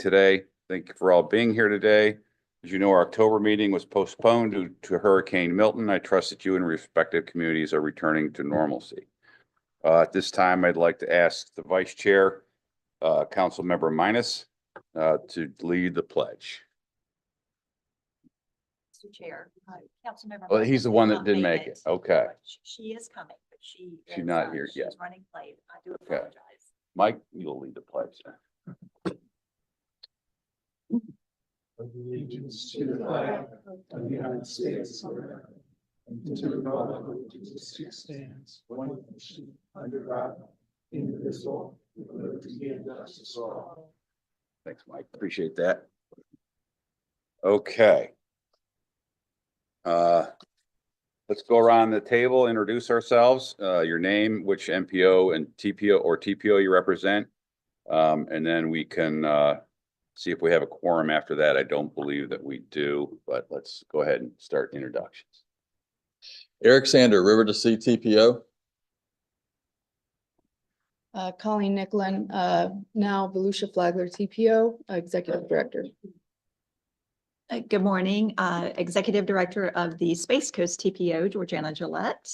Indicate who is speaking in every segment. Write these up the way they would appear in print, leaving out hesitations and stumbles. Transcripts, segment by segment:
Speaker 1: today. Thank you for all being here today. As you know, our October meeting was postponed due to Hurricane Milton. I trust that you and respective communities are returning to normalcy. At this time, I'd like to ask the Vice Chair, Council Member Minus, to lead the pledge.
Speaker 2: Mr. Chair, Councilmember.
Speaker 1: Well, he's the one that didn't make it. Okay.
Speaker 2: She is coming, but she's
Speaker 1: not here yet.
Speaker 2: She's running late. I do
Speaker 1: Okay.
Speaker 2: apologize.
Speaker 1: Mike, you'll lead the pledge.
Speaker 3: Allegiance to the flag of the United States of America and to the republic which stands one nation under God, indivisible, with liberty and justice for all.
Speaker 1: Thanks, Mike. Appreciate that. Okay. Let's go around the table, introduce ourselves, your name, which MPO and TPO or TPO you represent. And then we can see if we have a quorum after that. I don't believe that we do, but let's go ahead and start introductions.
Speaker 4: Eric Sander, River to Sea TPO.
Speaker 5: Colleen Nicklin, now Volusia Flagler TPO, Executive Director.
Speaker 2: Good morning, Executive Director of the Space Coast TPO, Georgiana Gillette.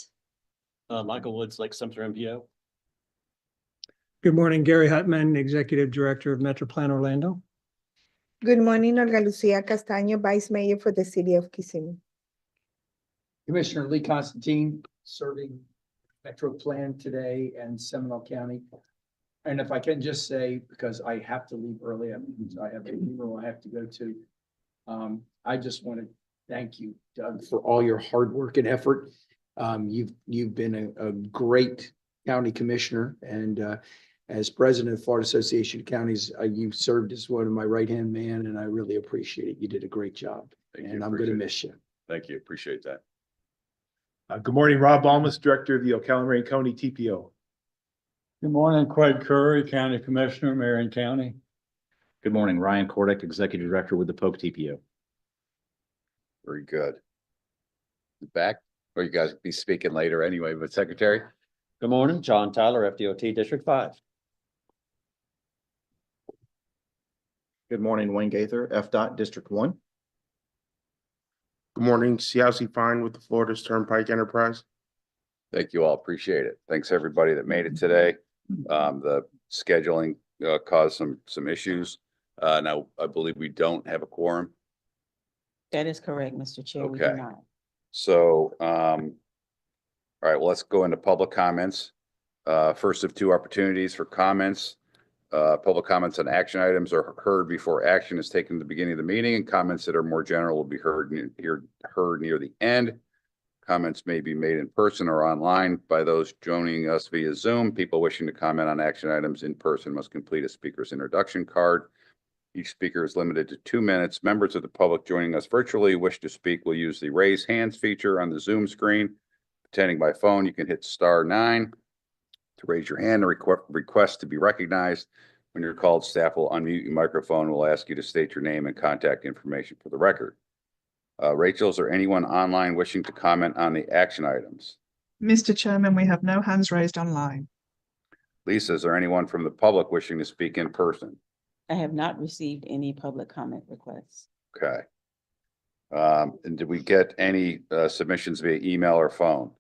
Speaker 6: Michael Woods, Lake Sumter MPO.
Speaker 7: Good morning, Gary Hutman, Executive Director of Metroplan Orlando.
Speaker 8: Good morning, Olga Lucia Castaño, Vice Mayor for the City of Kissimmee.
Speaker 9: Commissioner Lee Constantine, serving Metro Plan today and Seminole County. And if I can just say, because I have to leave early, I have a funeral I have to go to. I just want to thank you, Doug, for all your hard work and effort. You've been a great county commissioner, and as president of Florida Association of Counties, you've served as one of my right-hand man, and I really appreciate it. You did a great job, and I'm going to miss you.
Speaker 1: Thank you. Appreciate that.
Speaker 3: Good morning, Rob Almus, Director of the Ocala County TPO.
Speaker 6: Good morning, Craig Curry, County Commissioner, Marion County.
Speaker 10: Good morning, Ryan Kordick, Executive Director with the Polk TPO.
Speaker 1: Very good. Back, or you guys be speaking later anyway, but Secretary?
Speaker 10: Good morning, John Tyler, FDOT District 5.
Speaker 11: Good morning, Wayne Gaither, FDOT District 1.
Speaker 12: Good morning, Ciaosi Fine with the Florida's Turnpike Enterprise.
Speaker 1: Thank you all. Appreciate it. Thanks everybody that made it today. The scheduling caused some issues. Now, I believe we don't have a quorum.
Speaker 13: That is correct, Mr. Chair. We do
Speaker 1: Okay.
Speaker 13: not.
Speaker 1: So, all right, well, let's go into public comments. First of two opportunities for comments. Public comments on action items are heard before action is taken at the beginning of the meeting, and comments that are more general will be heard near the end. Comments may be made in person or online by those joining us via Zoom. People wishing to comment on action items in person must complete a speaker's introduction card. Each speaker is limited to 2 minutes. Members of the public joining us virtually wish to speak will use the raise hands feature on the Zoom screen. Attending by phone, you can hit *9 to raise your hand and request to be recognized. When you're called, staff will unmute your microphone. We'll ask you to state your name and contact information for the record. Rachel, is there anyone online wishing to comment on the action items?
Speaker 14: Mr. Chairman, we have no hands raised online.
Speaker 1: Lisa, is there anyone from the public wishing to speak in person?
Speaker 13: I have not received any public comment requests.
Speaker 1: Okay. And did we get any submissions via email or phone?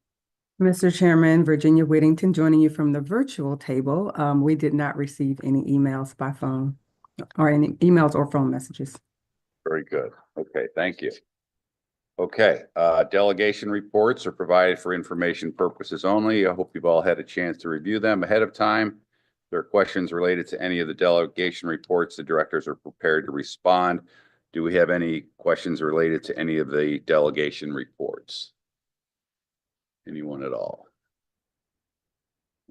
Speaker 15: Mr. Chairman, Virginia Whittington joining you from the virtual table. We did not receive any emails by phone or any emails or phone messages.
Speaker 1: Very good. Okay, thank you. Okay, delegation reports are provided for information purposes only. I hope you've all had a chance to review them ahead of time. If there are questions related to any of the delegation reports, the directors are prepared to respond. Do we have any questions related to any of the delegation reports? Anyone at all?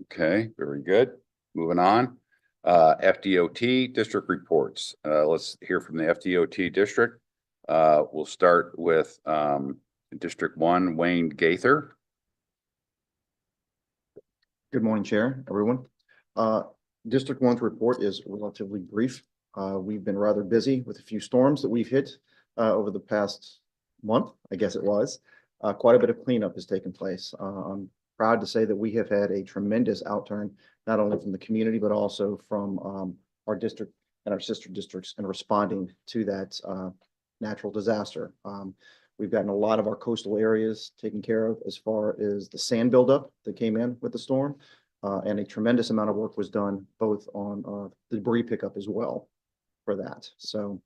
Speaker 1: Okay, very good. Moving on. FDOT district reports. Let's hear from the FDOT district. We'll start with District 1, Wayne Gaither.
Speaker 11: Good morning, Chair, everyone. District 1's report is relatively brief. We've been rather busy with a few storms that we've hit over the past month, I guess it was. Quite a bit of cleanup has taken place. I'm proud to say that we have had a tremendous outturn, not only from the community, but also from our district and our sister districts in responding to that natural disaster. We've gotten a lot of our coastal areas taken care of as far as the sand buildup that came in with the storm. And a tremendous amount of work was done both on the debris pickup as well for that. So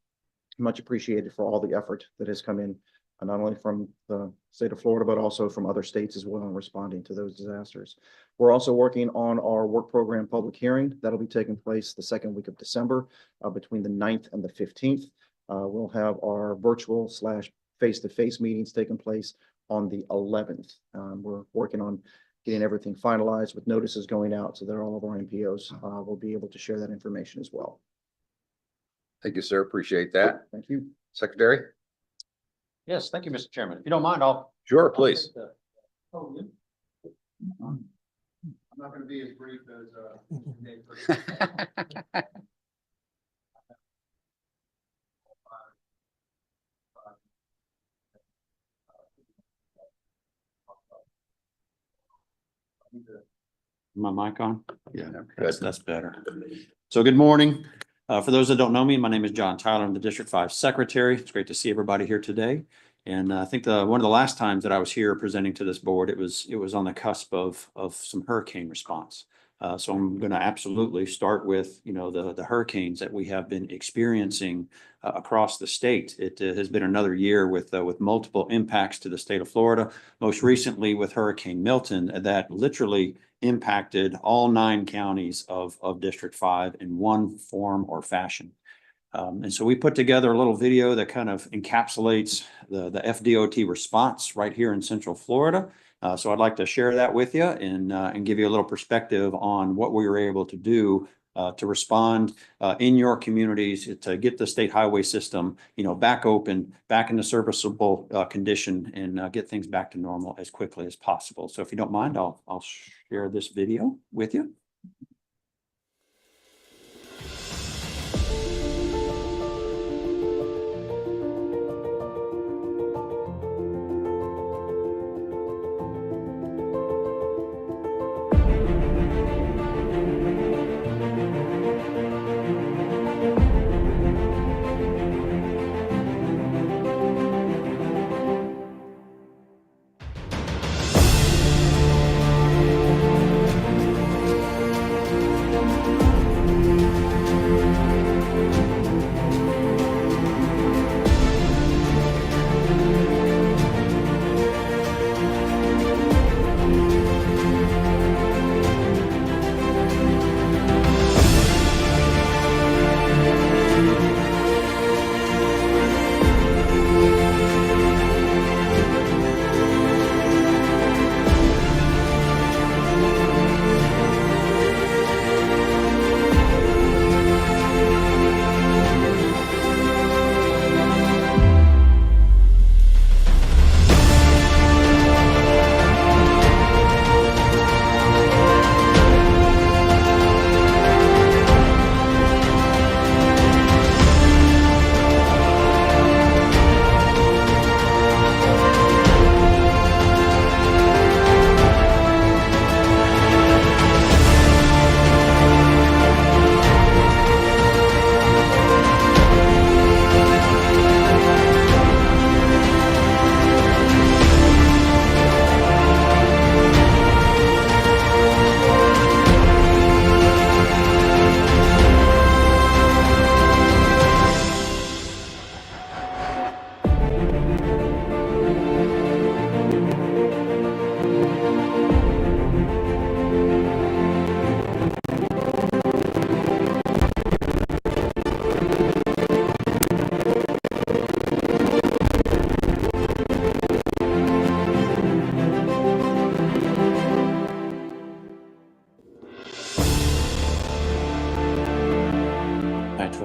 Speaker 11: much appreciated for all the effort that has come in, not only from the state of Florida, but also from other states as well in responding to those disasters. We're also working on our work program public hearing. That'll be taking place the second week of December between the 9th and the 15th. We'll have our virtual / face-to-face meetings taking place on the 11th. We're working on getting everything finalized with notices going out so that all of our MPOs will be able to share that information as well.
Speaker 1: Thank you, sir. Appreciate that.
Speaker 11: Thank you.
Speaker 1: Secretary?
Speaker 16: Yes, thank you, Mr. Chairman. If you don't mind, I'll.
Speaker 1: Sure, please.
Speaker 3: I'm not going to be as brief as Dave.
Speaker 16: My mic on?
Speaker 1: Yeah.
Speaker 16: That's better. So good morning. For those that don't know me, my name is John Tyler. I'm the District 5 Secretary. It's great to see everybody here today. And I think one of the last times that I was here presenting to this board, it was on the cusp of some hurricane response. So I'm going to absolutely start with, the hurricanes that we have been experiencing across the state. It has been another year with multiple impacts to the state of Florida, most recently with Hurricane Milton that literally impacted all 9 counties of District 5 in one form or fashion. And so we put together a little video that kind of encapsulates the FDOT response right here in Central Florida. So I'd like to share that with you and give you a little perspective on what we were able to do to respond in your communities to get the state highway system, back open, back into serviceable condition, and get things back to normal as quickly as possible. So if you don't mind, I'll share this video with you.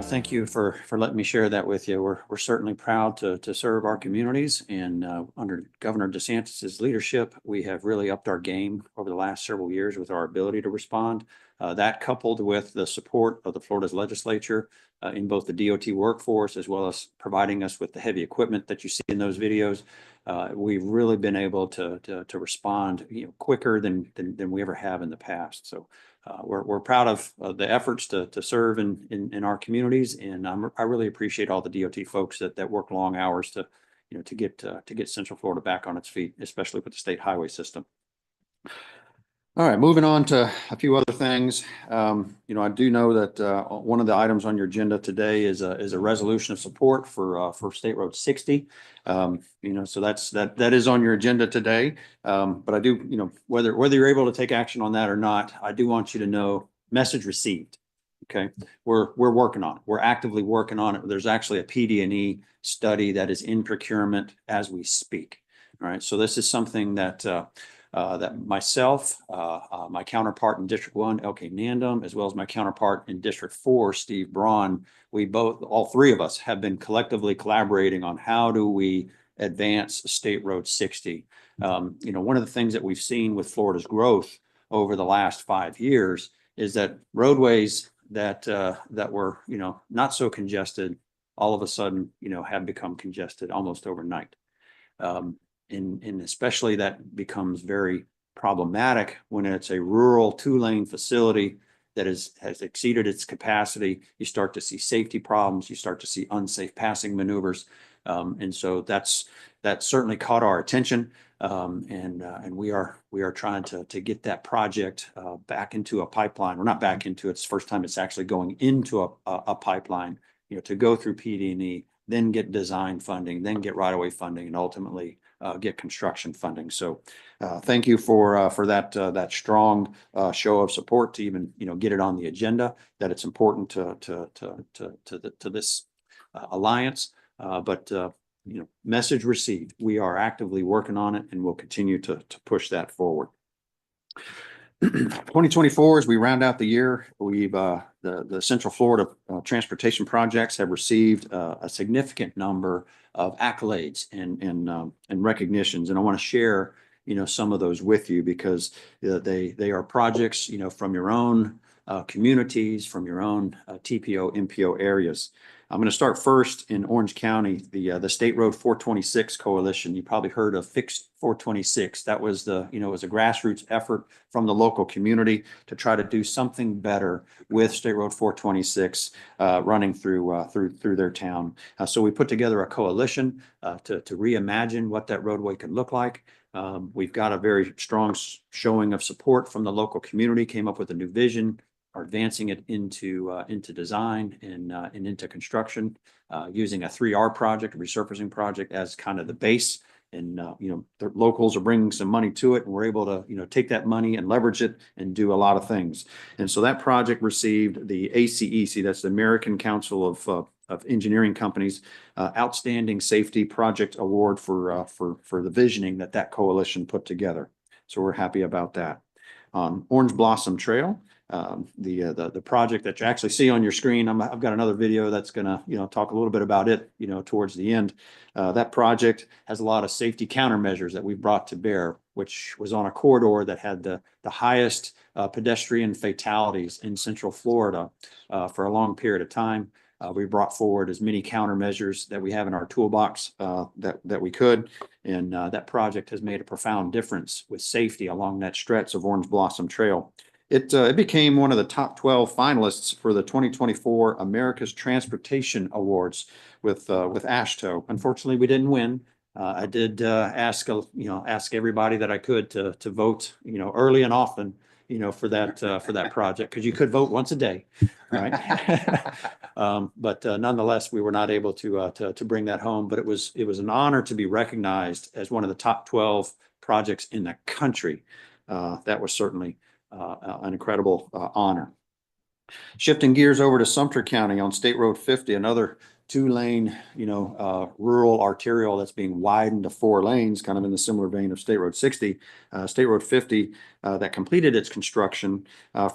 Speaker 16: Thank you for letting me share that with you. We're certainly proud to serve our communities, and under Governor DeSantis's leadership, we have really upped our game over the last several years with our ability to respond. That coupled with the support of the Florida's legislature in both the DOT workforce as well as providing us with the heavy equipment that you see in those videos, we've really been able to respond quicker than we ever have in the past. So we're proud of the efforts to serve in our communities, and I really appreciate all the DOT folks that work long hours to, to get Central Florida back on its feet, especially with the state highway system. All right, moving on to a few other things. I do know that one of the items on your agenda today is a resolution of support for State Road 60. So that is on your agenda today. But I do, whether you're able to take action on that or not, I do want you to know, message received. Okay, we're working on it. We're actively working on it. There's actually a PD&E study that is in procurement as we speak. All right, so this is something that myself, my counterpart in District 1, LK Nandum, as well as my counterpart in District 4, Steve Braun, all three of us have been collectively collaborating on how do we advance State Road 60. One of the things that we've seen with Florida's growth over the last 5 years is that roadways that were, not so congested, all of a sudden, have become congested almost overnight. And especially that becomes very problematic when it's a rural 2-lane facility that has exceeded its capacity. You start to see safety problems. You start to see unsafe passing maneuvers. And so that certainly caught our attention. And we are trying to get that project back into a pipeline, or not back into it. It's the first time it's actually going into a pipeline, to go through PD&E, then get design funding, then get right-of-way funding, and ultimately get construction funding. So thank you for that strong show of support to even get it on the agenda. That it's important to this alliance. But message received. We are actively working on it, and we'll continue to push that forward. 2024, as we round out the year, we've the Central Florida transportation projects have received a significant number of accolades and recognitions, and I want to share some of those with you, because they are projects from your own communities, from your own TPO, MPO areas. I'm going to start first in Orange County, the State Road 426 Coalition. You probably heard of Fix 426. That was it was a grassroots effort from the local community to try to do something better with State Road 426 running through their town. So we put together a coalition to reimagine what that roadway could look like. We've got a very strong showing of support from the local community, came up with a new vision, are advancing it into design and into construction, using a 3R project, a resurfacing project, as kind of the base. And the locals are bringing some money to it, and we're able to take that money and leverage it and do a lot of things. And so that project received the ACEC, that's the American Council of Engineering Companies, Outstanding Safety Project Award for the visioning that coalition put together. So we're happy about that. On Orange Blossom Trail, the project that you actually see on your screen, I've got another video that's going to talk a little bit about it towards the end. That project has a lot of safety countermeasures that we've brought to bear, which was on a corridor that had the highest pedestrian fatalities in Central Florida for a long period of time. We brought forward as many countermeasures that we have in our toolbox that we could, and that project has made a profound difference with safety along that stretch of Orange Blossom Trail. It became one of the top 12 finalists for the 2024 America's Transportation Awards with AASHTO. Unfortunately, we didn't win. I did ask everybody that I could to vote early and often for that project, because you could vote once a day, right? But nonetheless, we were not able to bring that home. But it was an honor to be recognized as one of the top 12 projects in the country. That was certainly an incredible honor. Shifting gears over to Sumter County on State Road 50, another 2-lane, rural arterial that's being widened to 4 lanes, kind of in the similar vein of State Road 60. State Road 50 that completed its construction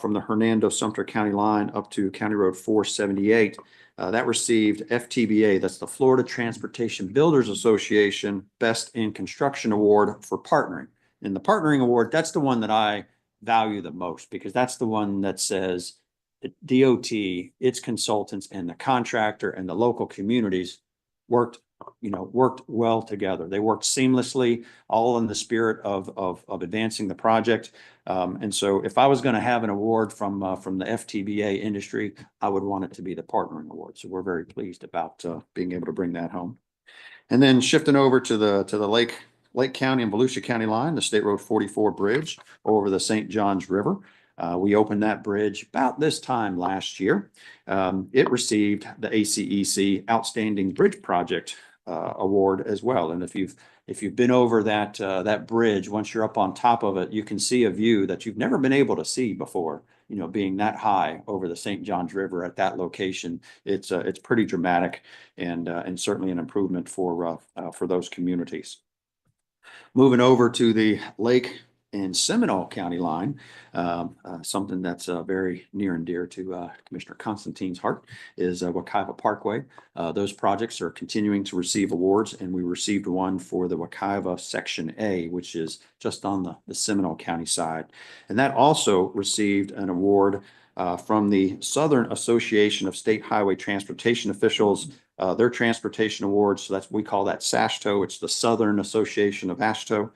Speaker 16: from the Hernando-Sumter County line up to County Road 478. That received FTBA, that's the Florida Transportation Builders Association Best in Construction Award for partnering. And the partnering award, that's the one that I value the most, because that's the one that says the DOT, its consultants, and the contractor and the local communities worked well together. They worked seamlessly, all in the spirit of advancing the project. And so if I was going to have an award from the FTBA industry, I would want it to be the partnering award. So we're very pleased about being able to bring that home. And then shifting over to the Lake County and Volusia County line, the State Road 44 bridge over the St. Johns River. We opened that bridge about this time last year. It received the ACEC Outstanding Bridge Project award as well. And if you've been over that bridge, once you're up on top of it, you can see a view that you've never been able to see before. Being that high over the St. Johns River at that location, it's pretty dramatic and certainly an improvement for those communities. Moving over to the Lake and Seminole County line, something that's very near and dear to Commissioner Constantine's heart is Wekiva Parkway. Those projects are continuing to receive awards, and we received one for the Wekiva Section A, which is just on the Seminole County side. And that also received an award from the Southern Association of State Highway Transportation Officials, their transportation awards. So we call that SASHTO. It's the Southern Association of ASHTO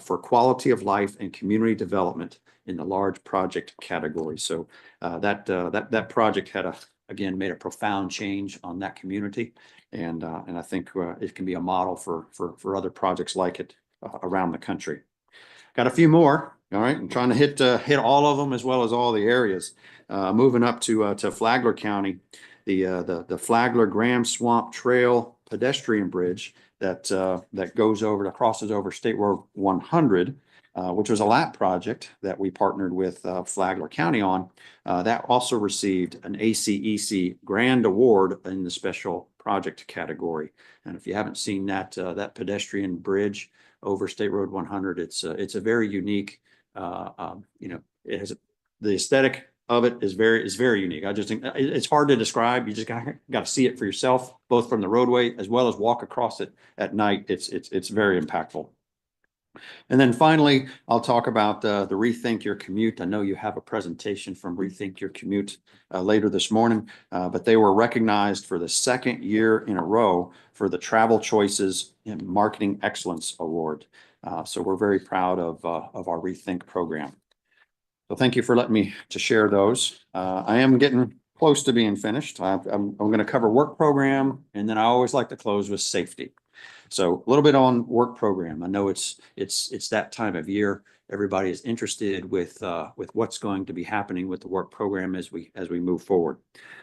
Speaker 16: for quality of life and community development in the large project category. So that project had again made a profound change on that community, and I think it can be a model for other projects like it around the country. Got a few more. All right, I'm trying to hit all of them as well as all the areas. Moving up to Flagler County, the Flagler Graham Swamp Trail pedestrian bridge that crosses over State Road 100, which was a LAP project that we partnered with Flagler County on. That also received an ACEC Grand Award in the special project category. And if you haven't seen that pedestrian bridge over State Road 100, it's a very unique. It has the aesthetic of it is very unique. I just think it's hard to describe. You just got to see it for yourself, both from the roadway as well as walk across it at night. It's very impactful. And then finally, I'll talk about the Rethink Your Commute. I know you have a presentation from Rethink Your Commute later this morning, but they were recognized for the second year in a row for the Travel Choices and Marketing Excellence Award. So we're very proud of our Rethink program. So thank you for letting me to share those. I am getting close to being finished. I'm going to cover work program, and then I always like to close with safety. So a little bit on work program. I know it's that time of year. Everybody is interested with what's going to be happening with the work program as we move forward.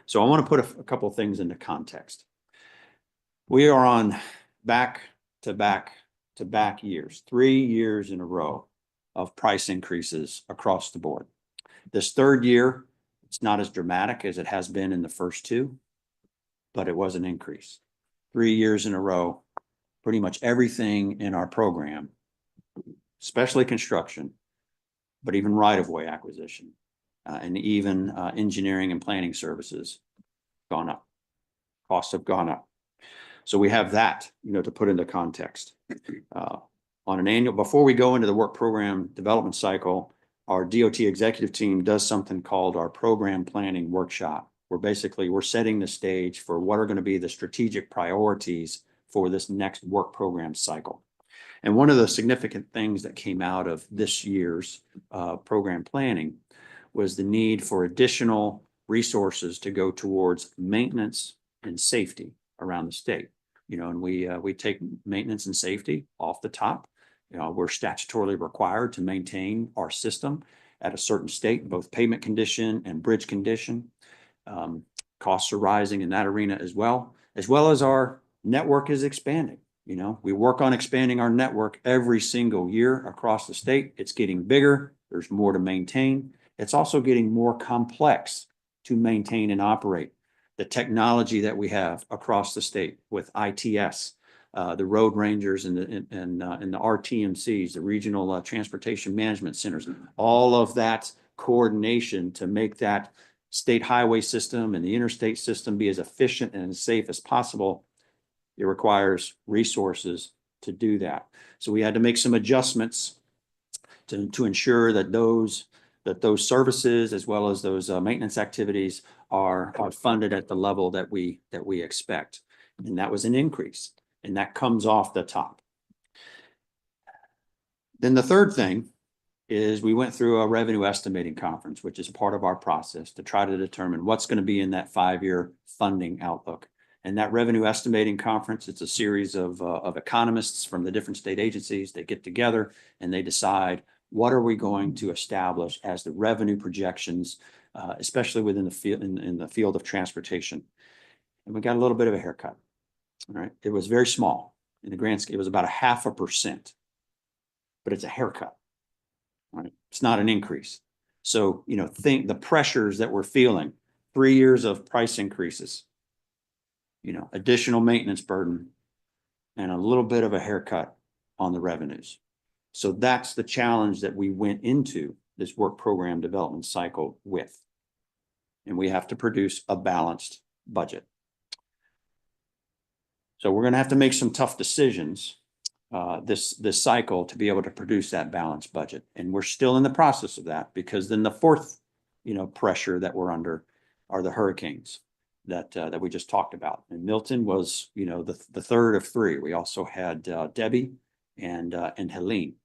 Speaker 16: So I want to put a couple of things into context. We are on back to back years, 3 years in a row of price increases across the board. This third year, it's not as dramatic as it has been in the first two, but it was an increase. 3 years in a row, pretty much everything in our program, especially construction, but even right-of-way acquisition, and even engineering and planning services gone up. Costs have gone up. So we have that, to put into context. On an annual, before we go into the work program development cycle, our DOT executive team does something called our program planning workshop, where basically we're setting the stage for what are going to be the strategic priorities for this next work program cycle. And one of the significant things that came out of this year's program planning was the need for additional resources to go towards maintenance and safety around the state. And we take maintenance and safety off the top. We're statutorily required to maintain our system at a certain state, both pavement condition and bridge condition. Costs are rising in that arena as well as our network is expanding. We work on expanding our network every single year across the state. It's getting bigger. There's more to maintain. It's also getting more complex to maintain and operate. The technology that we have across the state with ITS, the road rangers and the RTMCs, the regional transportation management centers, all of that coordination to make that state highway system and the interstate system be as efficient and as safe as possible. It requires resources to do that. So we had to make some adjustments to ensure that those services as well as those maintenance activities are funded at the level that we expect. And that was an increase, and that comes off the top. Then the third thing is we went through a revenue estimating conference, which is part of our process to try to determine what's going to be in that 5-year funding outlook. And that revenue estimating conference, it's a series of economists from the different state agencies. They get together and they decide what are we going to establish as the revenue projections, especially within the field in the field of transportation. And we got a little bit of a haircut. All right, it was very small in the grand scale. It was about 0.5%, but it's a haircut. Right? It's not an increase. So, think the pressures that we're feeling, 3 years of price increases, additional maintenance burden, and a little bit of a haircut on the revenues. So that's the challenge that we went into this work program development cycle with. And we have to produce a balanced budget. So we're going to have to make some tough decisions this cycle to be able to produce that balanced budget. And we're still in the process of that, because then the fourth, pressure that we're under are the hurricanes that we just talked about. And Milton was, the third of three. We also had Debbie and Helene.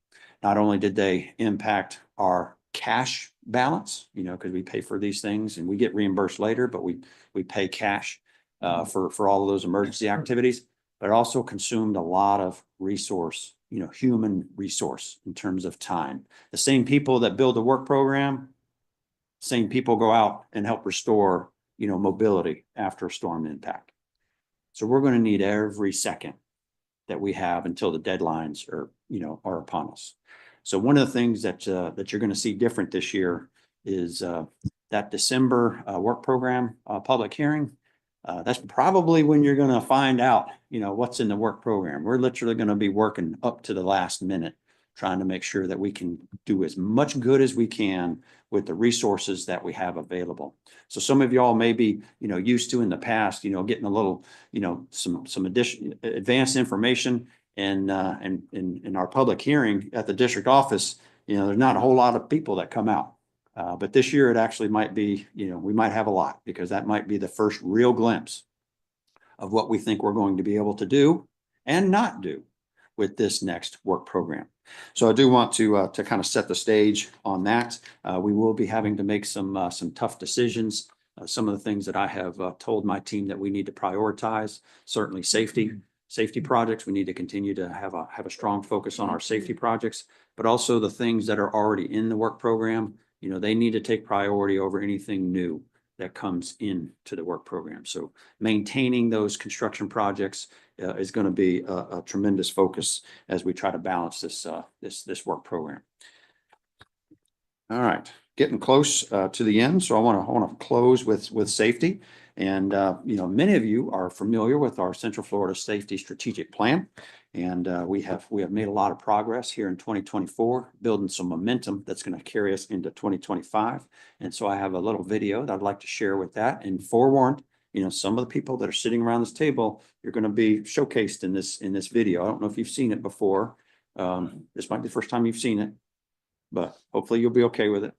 Speaker 16: Not only did they impact our cash balance, because we pay for these things and we get reimbursed later, but we pay cash for all of those emergency activities, but it also consumed a lot of resource, human resource in terms of time. The same people that build the work program, same people go out and help restore, mobility after a storm impact. So we're going to need every second that we have until the deadlines are upon us. So one of the things that you're going to see different this year is that December work program public hearing. That's probably when you're going to find out, what's in the work program. We're literally going to be working up to the last minute, trying to make sure that we can do as much good as we can with the resources that we have available. So some of y'all may be, used to in the past, getting a little, some additional advanced information. And in our public hearing at the district office, there's not a whole lot of people that come out. But this year it actually might be, we might have a lot, because that might be the first real glimpse of what we think we're going to be able to do and not do with this next work program. So I do want to kind of set the stage on that. We will be having to make some tough decisions. Some of the things that I have told my team that we need to prioritize, certainly safety projects. We need to continue to have a strong focus on our safety projects, but also the things that are already in the work program. They need to take priority over anything new that comes into the work program. So maintaining those construction projects is going to be a tremendous focus as we try to balance this work program. All right, getting close to the end. So I want to close with safety. And, many of you are familiar with our Central Florida Safety Strategic Plan. And we have made a lot of progress here in 2024, building some momentum that's going to carry us into 2025. And so I have a little video that I'd like to share with that. And forewarned, some of the people that are sitting around this table, you're going to be showcased in this video. I don't know if you've seen it before. This might be the first time you've seen it, but hopefully you'll be okay with it.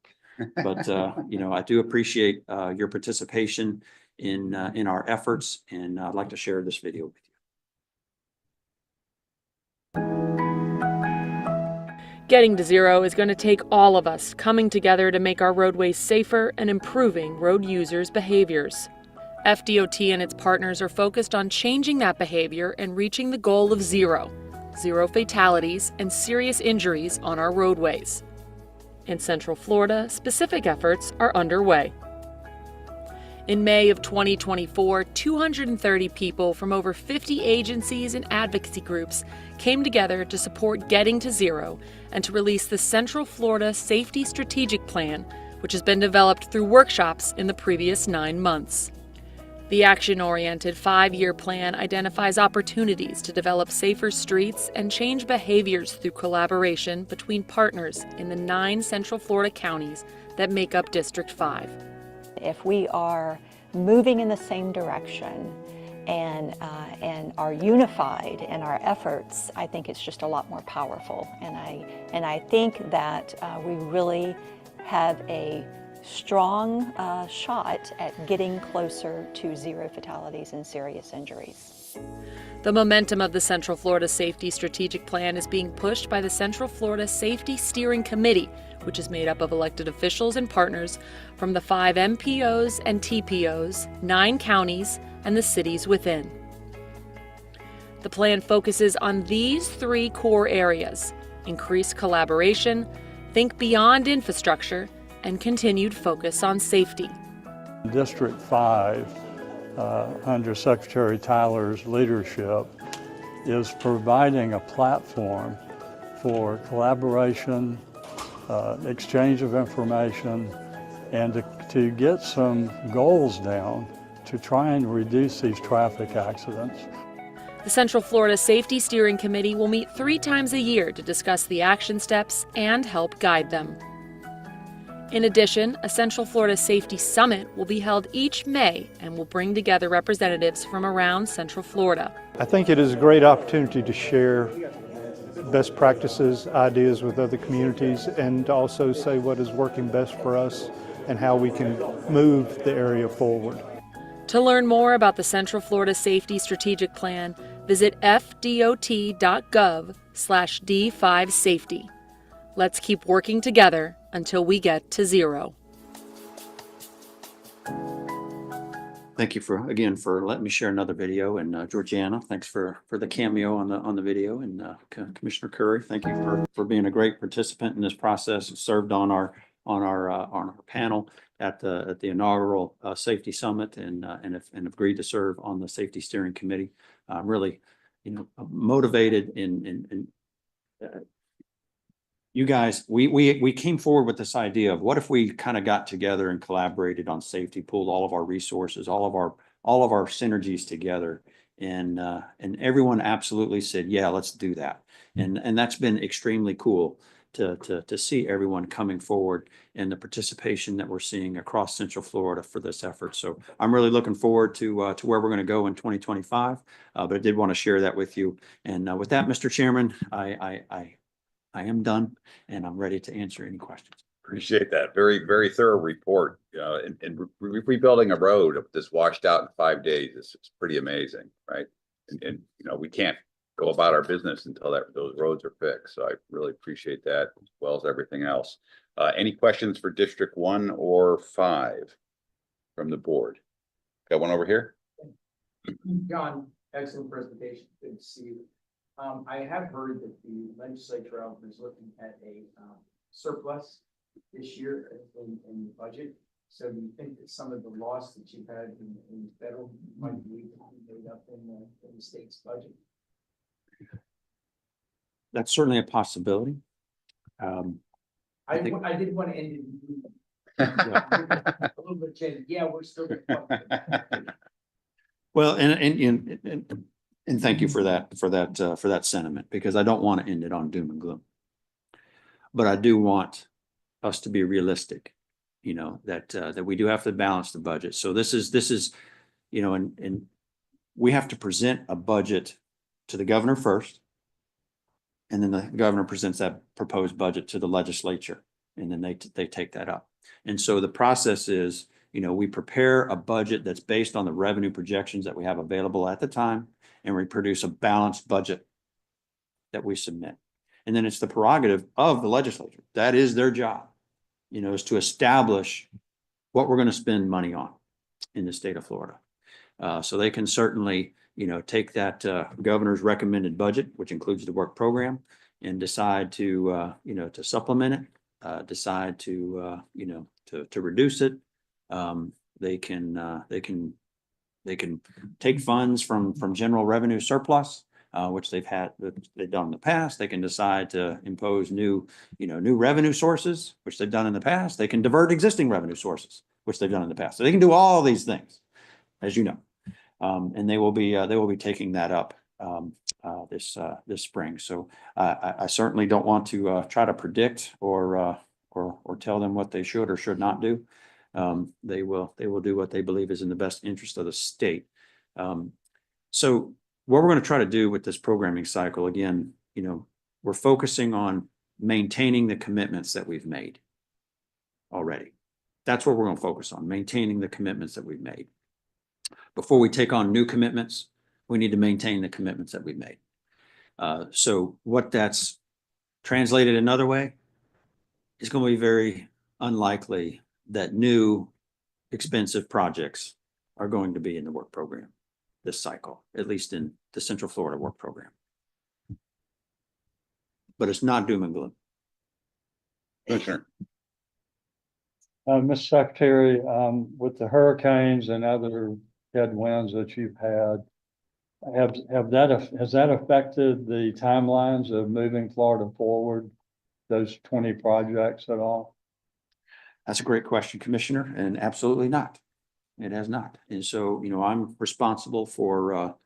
Speaker 16: But, I do appreciate your participation in our efforts, and I'd like to share this video with you.
Speaker 17: Getting to zero is going to take all of us coming together to make our roadways safer and improving road users' behaviors. FDOT and its partners are focused on changing that behavior and reaching the goal of zero fatalities and serious injuries on our roadways. In Central Florida, specific efforts are underway. In May of 2024, 230 people from over 50 agencies and advocacy groups came together to support Getting to Zero and to release the Central Florida Safety Strategic Plan, which has been developed through workshops in the previous 9 months. The action-oriented 5-year plan identifies opportunities to develop safer streets and change behaviors through collaboration between partners in the 9 Central Florida counties that make up District 5.
Speaker 2: If we are moving in the same direction and are unified in our efforts, I think it's just a lot more powerful. And I think that we really have a strong shot at getting closer to zero fatalities and serious injuries.
Speaker 17: The momentum of the Central Florida Safety Strategic Plan is being pushed by the Central Florida Safety Steering Committee, which is made up of elected officials and partners from the 5 MPOs and TPOs, 9 counties, and the cities within. The plan focuses on these 3 core areas: increased collaboration, think beyond infrastructure, and continued focus on safety.
Speaker 6: District 5, under Secretary Tyler's leadership, is providing a platform for collaboration, exchange of information, and to get some goals down to try and reduce these traffic accidents.
Speaker 17: The Central Florida Safety Steering Committee will meet 3 times a year to discuss the action steps and help guide them. In addition, a Central Florida Safety Summit will be held each May and will bring together representatives from around Central Florida.
Speaker 3: I think it is a great opportunity to share best practices, ideas with other communities, and also say what is working best for us and how we can move the area forward.
Speaker 17: To learn more about the Central Florida Safety Strategic Plan, visit fdot.gov/D5Safety. Let's keep working together until we get to 0.
Speaker 16: Thank you again for letting me share another video, and Georgiana, thanks for the cameo on the video, and Commissioner Curry, thank you for being a great participant in this process. Served on our panel at the inaugural Safety Summit, and agreed to serve on the Safety Steering Committee. I'm really, motivated in you guys. We came forward with this idea of what if we kind of got together and collaborated on safety, pulled all of our resources, all of our synergies together, and everyone absolutely said, yeah, let's do that. And that's been extremely cool to see everyone coming forward and the participation that we're seeing across Central Florida for this effort. So I'm really looking forward to where we're going to go in 2025. But I did want to share that with you. And with that, Mr. Chairman, I am done, and I'm ready to answer any questions.
Speaker 1: Appreciate that. Very, very thorough report. And rebuilding a road that's washed out in 5 days is pretty amazing, right? And we can't go about our business until those roads are fixed. So I really appreciate that, as well as everything else. Any questions for District 1 or 5 from the board? Got one over here?
Speaker 9: John, excellent presentation. Good to see you. I have heard that the legislature is looking at a surplus this year in the budget. So do you think that some of the loss that you've had in federal might be made up in the state's budget?
Speaker 16: That's certainly a possibility.
Speaker 9: I did want to end it a little bit change. Yeah, we're still.
Speaker 16: Well, and thank you for that sentiment, because I don't want to end it on doom and gloom. But I do want us to be realistic, that we do have to balance the budget. So this is, and we have to present a budget to the governor first, and then the governor presents that proposed budget to the legislature, and then they take that up. And so the process is, we prepare a budget that's based on the revenue projections that we have available at the time, and we produce a balanced budget that we submit. And then it's the prerogative of the legislature. That is their job, is to establish what we're going to spend money on in the state of Florida. So they can certainly, take that governor's recommended budget, which includes the work program, and decide to, to supplement it, decide to, to reduce it. They can take funds from general revenue surplus, which they've done in the past. They can decide to impose new revenue sources, which they've done in the past. They can divert existing revenue sources, which they've done in the past. So they can do all these things, as you know, and they will be taking that up this spring. So I certainly don't want to try to predict or tell them what they should or should not do. They will do what they believe is in the best interest of the state. So what we're going to try to do with this programming cycle, again, we're focusing on maintaining the commitments that we've made already. That's what we're going to focus on, maintaining the commitments that we've made. Before we take on new commitments, we need to maintain the commitments that we've made. So what that's translated another way, it's going to be very unlikely that new expensive projects are going to be in the work program this cycle, at least in the Central Florida work program. But it's not doom and gloom.
Speaker 1: Commissioner.
Speaker 6: Mr. Secretary, with the hurricanes and other headwinds that you've had, has that affected the timelines of moving Florida forward, those 20 projects at all?
Speaker 16: That's a great question, Commissioner, and absolutely not. It has not. And so, I'm responsible for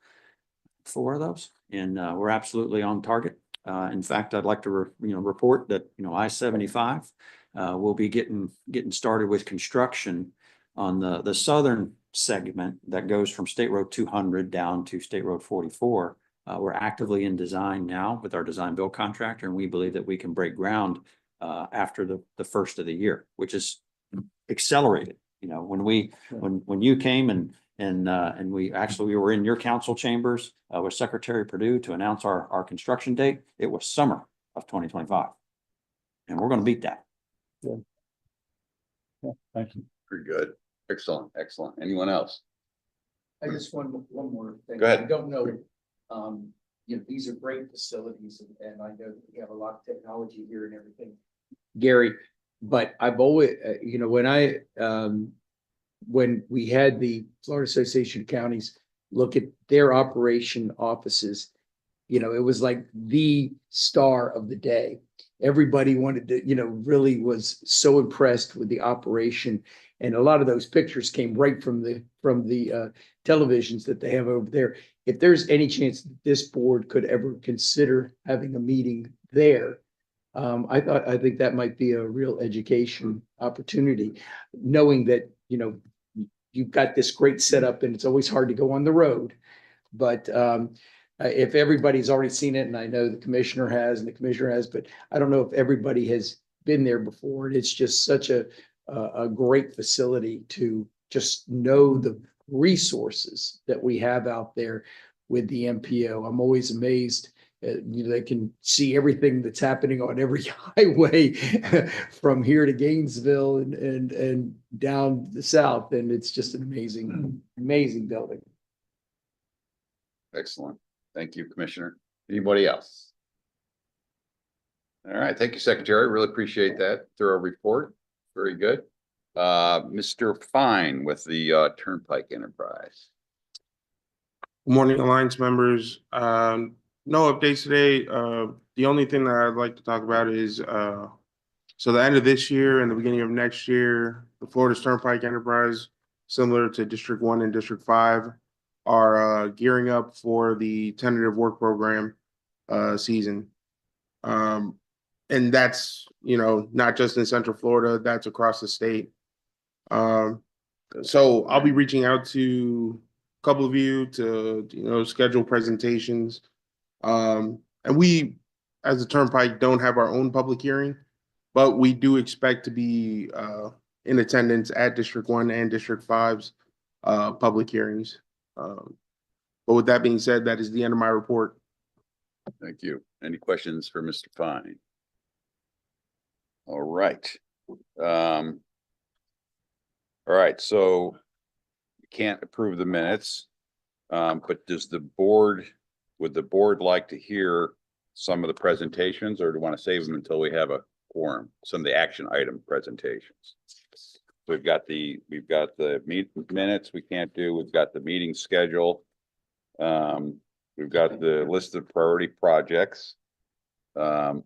Speaker 16: 4 of those, and we're absolutely on target. In fact, I'd like to report that, I-75 will be getting started with construction on the southern segment that goes from State Road 200 down to State Road 44. We're actively in design now with our design build contractor, and we believe that we can break ground after the first of the year, which is accelerated. When you came and we were in your council chambers with Secretary Perdue to announce our construction date, it was summer of 2025. And we're going to beat that.
Speaker 6: Good. Yeah, thank you.
Speaker 1: Very good. Excellent. Excellent. Anyone else?
Speaker 9: I just one more thing.
Speaker 1: Go ahead.
Speaker 9: I don't know, these are great facilities and I know that we have a lot of technology here and everything, Gary, but I've always, when we had the Florida Association of Counties look at their operation offices, it was like the star of the day. Everybody wanted to, really was so impressed with the operation. And a lot of those pictures came right from the televisions that they have over there. If there's any chance that this board could ever consider having a meeting there, I think that might be a real education opportunity, knowing that, you've got this great setup and it's always hard to go on the road. But if everybody's already seen it, and I know the commissioner has and the commissioner has, but I don't know if everybody has been there before. And it's just such a great facility to just know the resources that we have out there with the MPO. I'm always amazed. They can see everything that's happening on every highway from here to Gainesville and down the south. And it's just an amazing building.
Speaker 1: Excellent. Thank you, Commissioner. Anybody else? All right. Thank you, Secretary. Really appreciate that thorough report. Very good. Mr. Fine with the Turnpike Enterprise.
Speaker 12: Good morning, Alliance members. No updates today. The only thing that I'd like to talk about is so the end of this year and the beginning of next year, the Florida Turnpike Enterprise, similar to District 1 and District 5, are gearing up for the tentative work program season. And that's, not just in Central Florida, that's across the state. So I'll be reaching out to a couple of you to, schedule presentations. And we, as a Turnpike, don't have our own public hearing, but we do expect to be in attendance at District 1 and District 5's public hearings. But with that being said, that is the end of my report.
Speaker 1: Thank you. Any questions for Mr. Fine? All right. All right, so we can't approve the minutes, but would the board like to hear some of the presentations, or do you want to save them until we have a quorum? Some of the action item presentations. We've got the minutes we can't do. We've got the meeting schedule. We've got the list of priority projects. We've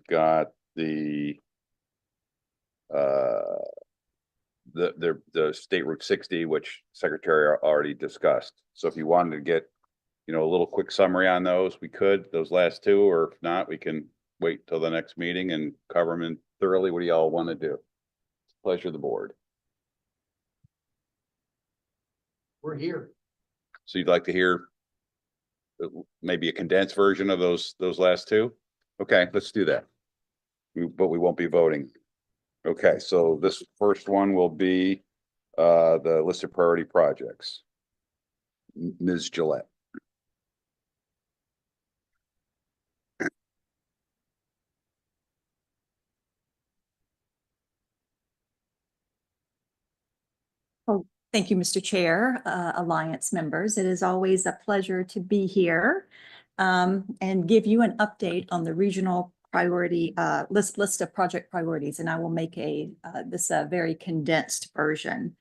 Speaker 1: got the State Route 60, which Secretary already discussed. So if you wanted to get, a little quick summary on those, we could, those last two, or if not, we can wait till the next meeting and cover them in thoroughly. What do y'all want to do? Pleasure of the board.
Speaker 9: We're here.
Speaker 1: So you'd like to hear maybe a condensed version of those last two? Okay, let's do that. But we won't be voting. Okay, so this first one will be the list of priority projects. Ms. Gillette.
Speaker 2: Oh, thank you, Mr. Chair, Alliance members. It is always a pleasure to be here and give you an update on the regional priority list of project priorities. And I will make this a very condensed version.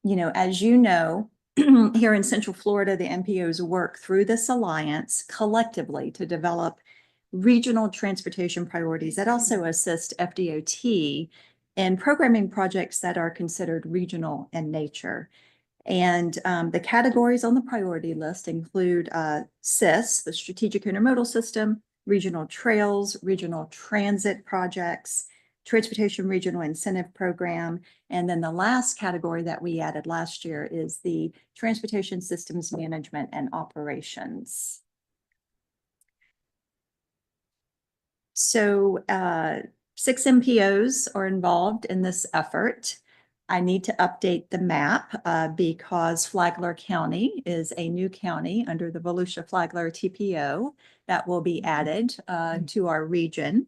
Speaker 2: You know, as you know, here in Central Florida, the MPOs work through this alliance collectively to develop regional transportation priorities that also assist FDOT in programming projects that are considered regional in nature. And the categories on the priority list include SIS, the Strategic Intermodal System, regional trails, regional transit projects, Transportation Regional Incentive Program, and then the last category that we added last year is the Transportation Systems Management and Operations. So 6 MPOs are involved in this effort. I need to update the map because Flagler County is a new county under the Volusia-Flagler TPO that will be added to our region.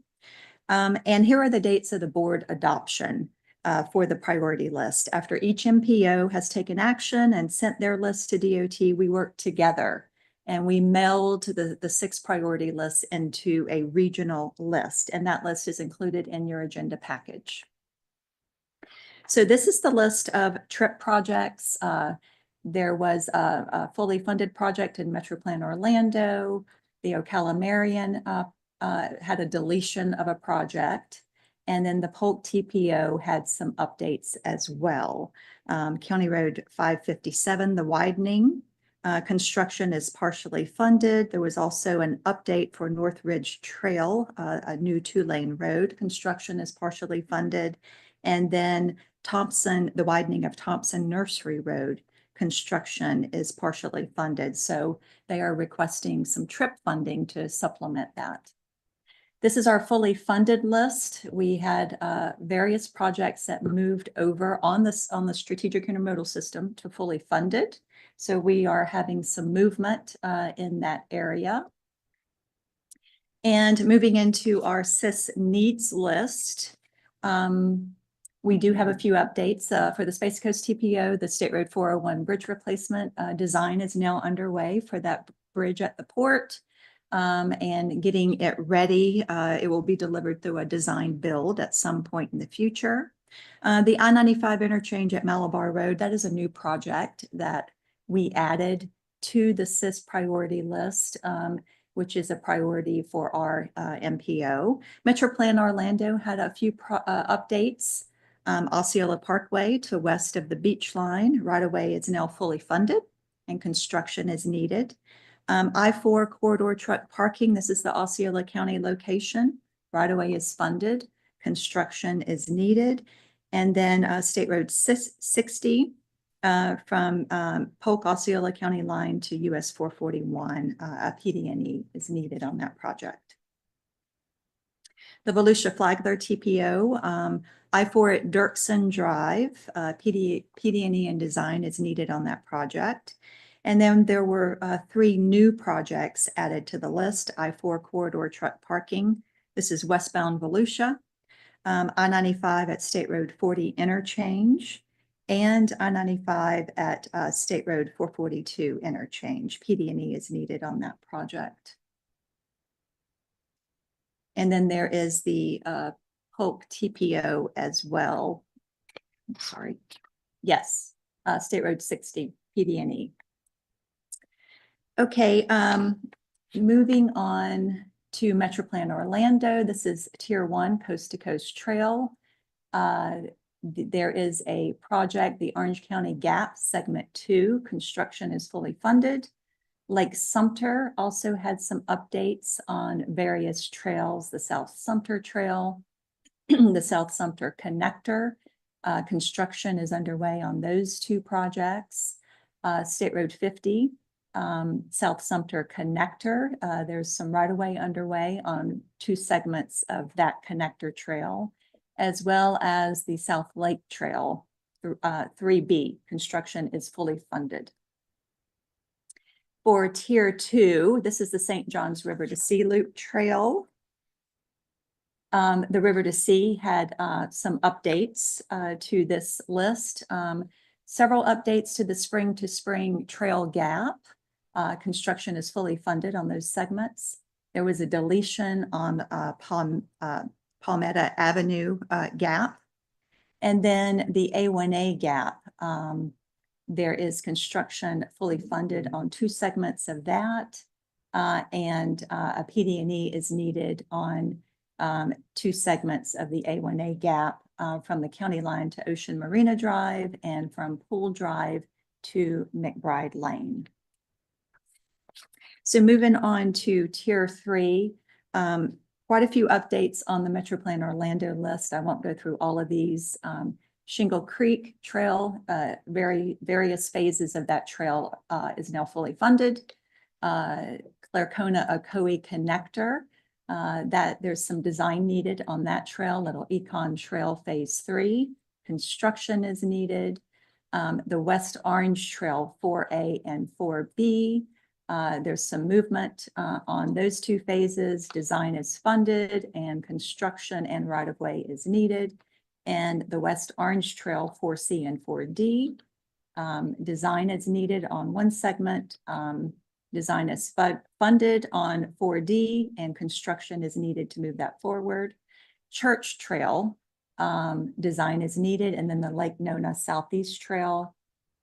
Speaker 2: And here are the dates of the board adoption for the priority list. After each MPO has taken action and sent their list to DOT, we work together and we meld the 6 priority lists into a regional list. And that list is included in your agenda package. So this is the list of trip projects. There was a fully funded project in Metro Plan Orlando. The Ocala-Marion had a deletion of a project. And then the Polk TPO had some updates as well. County Road 557, the widening, construction is partially funded. There was also an update for North Ridge Trail, a new 2-lane road. Construction is partially funded. And then Thompson, the widening of Thompson Nursery Road, construction is partially funded. So they are requesting some trip funding to supplement that. This is our fully funded list. We had various projects that moved over on the strategic intermodal system to fully funded. So we are having some movement in that area. And moving into our SIS needs list, we do have a few updates for the Space Coast TPO. The State Road 401 bridge replacement design is now underway for that bridge at the port. And getting it ready. It will be delivered through a design build at some point in the future. The I-95 interchange at Malabar Road, that is a new project that we added to the SIS priority list, which is a priority for our MPO. Metro Plan Orlando had a few updates. Osceola Parkway to west of the beach line, right away is now fully funded and construction is needed. I-4 corridor truck parking, this is the Osceola County location. Right away is funded. Construction is needed. And then State Road 60 from Polk Osceola County line to US 441, a PD&E is needed on that project. The Volusia-Flagler TPO, I-4 at Dirksen Drive, PD&E and design is needed on that project. And then there were 3 new projects added to the list. I-4 corridor truck parking. This is westbound Volusia. I-95 at State Road 40 interchange. And I-95 at State Road 442 interchange. PD&E is needed on that project. And then there is the Polk TPO as well. I'm sorry. Yes, State Road 60, PD&E. Okay, moving on to Metro Plan Orlando. This is Tier 1 Coast to Coast Trail. There is a project, the Orange County Gap Segment 2. Construction is fully funded. Lake Sumter also had some updates on various trails, the South Sumter Trail, the South Sumter Connector. Construction is underway on those 2 projects. State Road 50. South Sumter Connector. There's some right-of-way underway on 2 segments of that connector trail, as well as the South Lake Trail 3B. Construction is fully funded. For Tier 2, this is the St. Johns River to Sea Loop Trail. The River to Sea had some updates to this list. Several updates to the Spring to Spring Trail Gap. Construction is fully funded on those segments. There was a deletion on Palmetto Avenue Gap. And then the A1A Gap. There is construction fully funded on 2 segments of that. And a PD&E is needed on 2 segments of the A1A Gap from the county line to Ocean Marina Drive and from Pool Drive to McBride Lane. So moving on to Tier 3, quite a few updates on the Metro Plan Orlando list. I won't go through all of these. Shingle Creek Trail, various phases of that trail is now fully funded. Claricona Ocoee Connector, that there's some design needed on that trail, Little Econ Trail Phase 3. Construction is needed. The West Orange Trail 4A and 4B. There's some movement on those 2 phases. Design is funded and construction and right-of-way is needed. And the West Orange Trail 4C and 4D. Design is needed on 1 segment. Design is funded on 4D and construction is needed to move that forward. Church Trail, design is needed. And then the Lake Nona Southeast Trail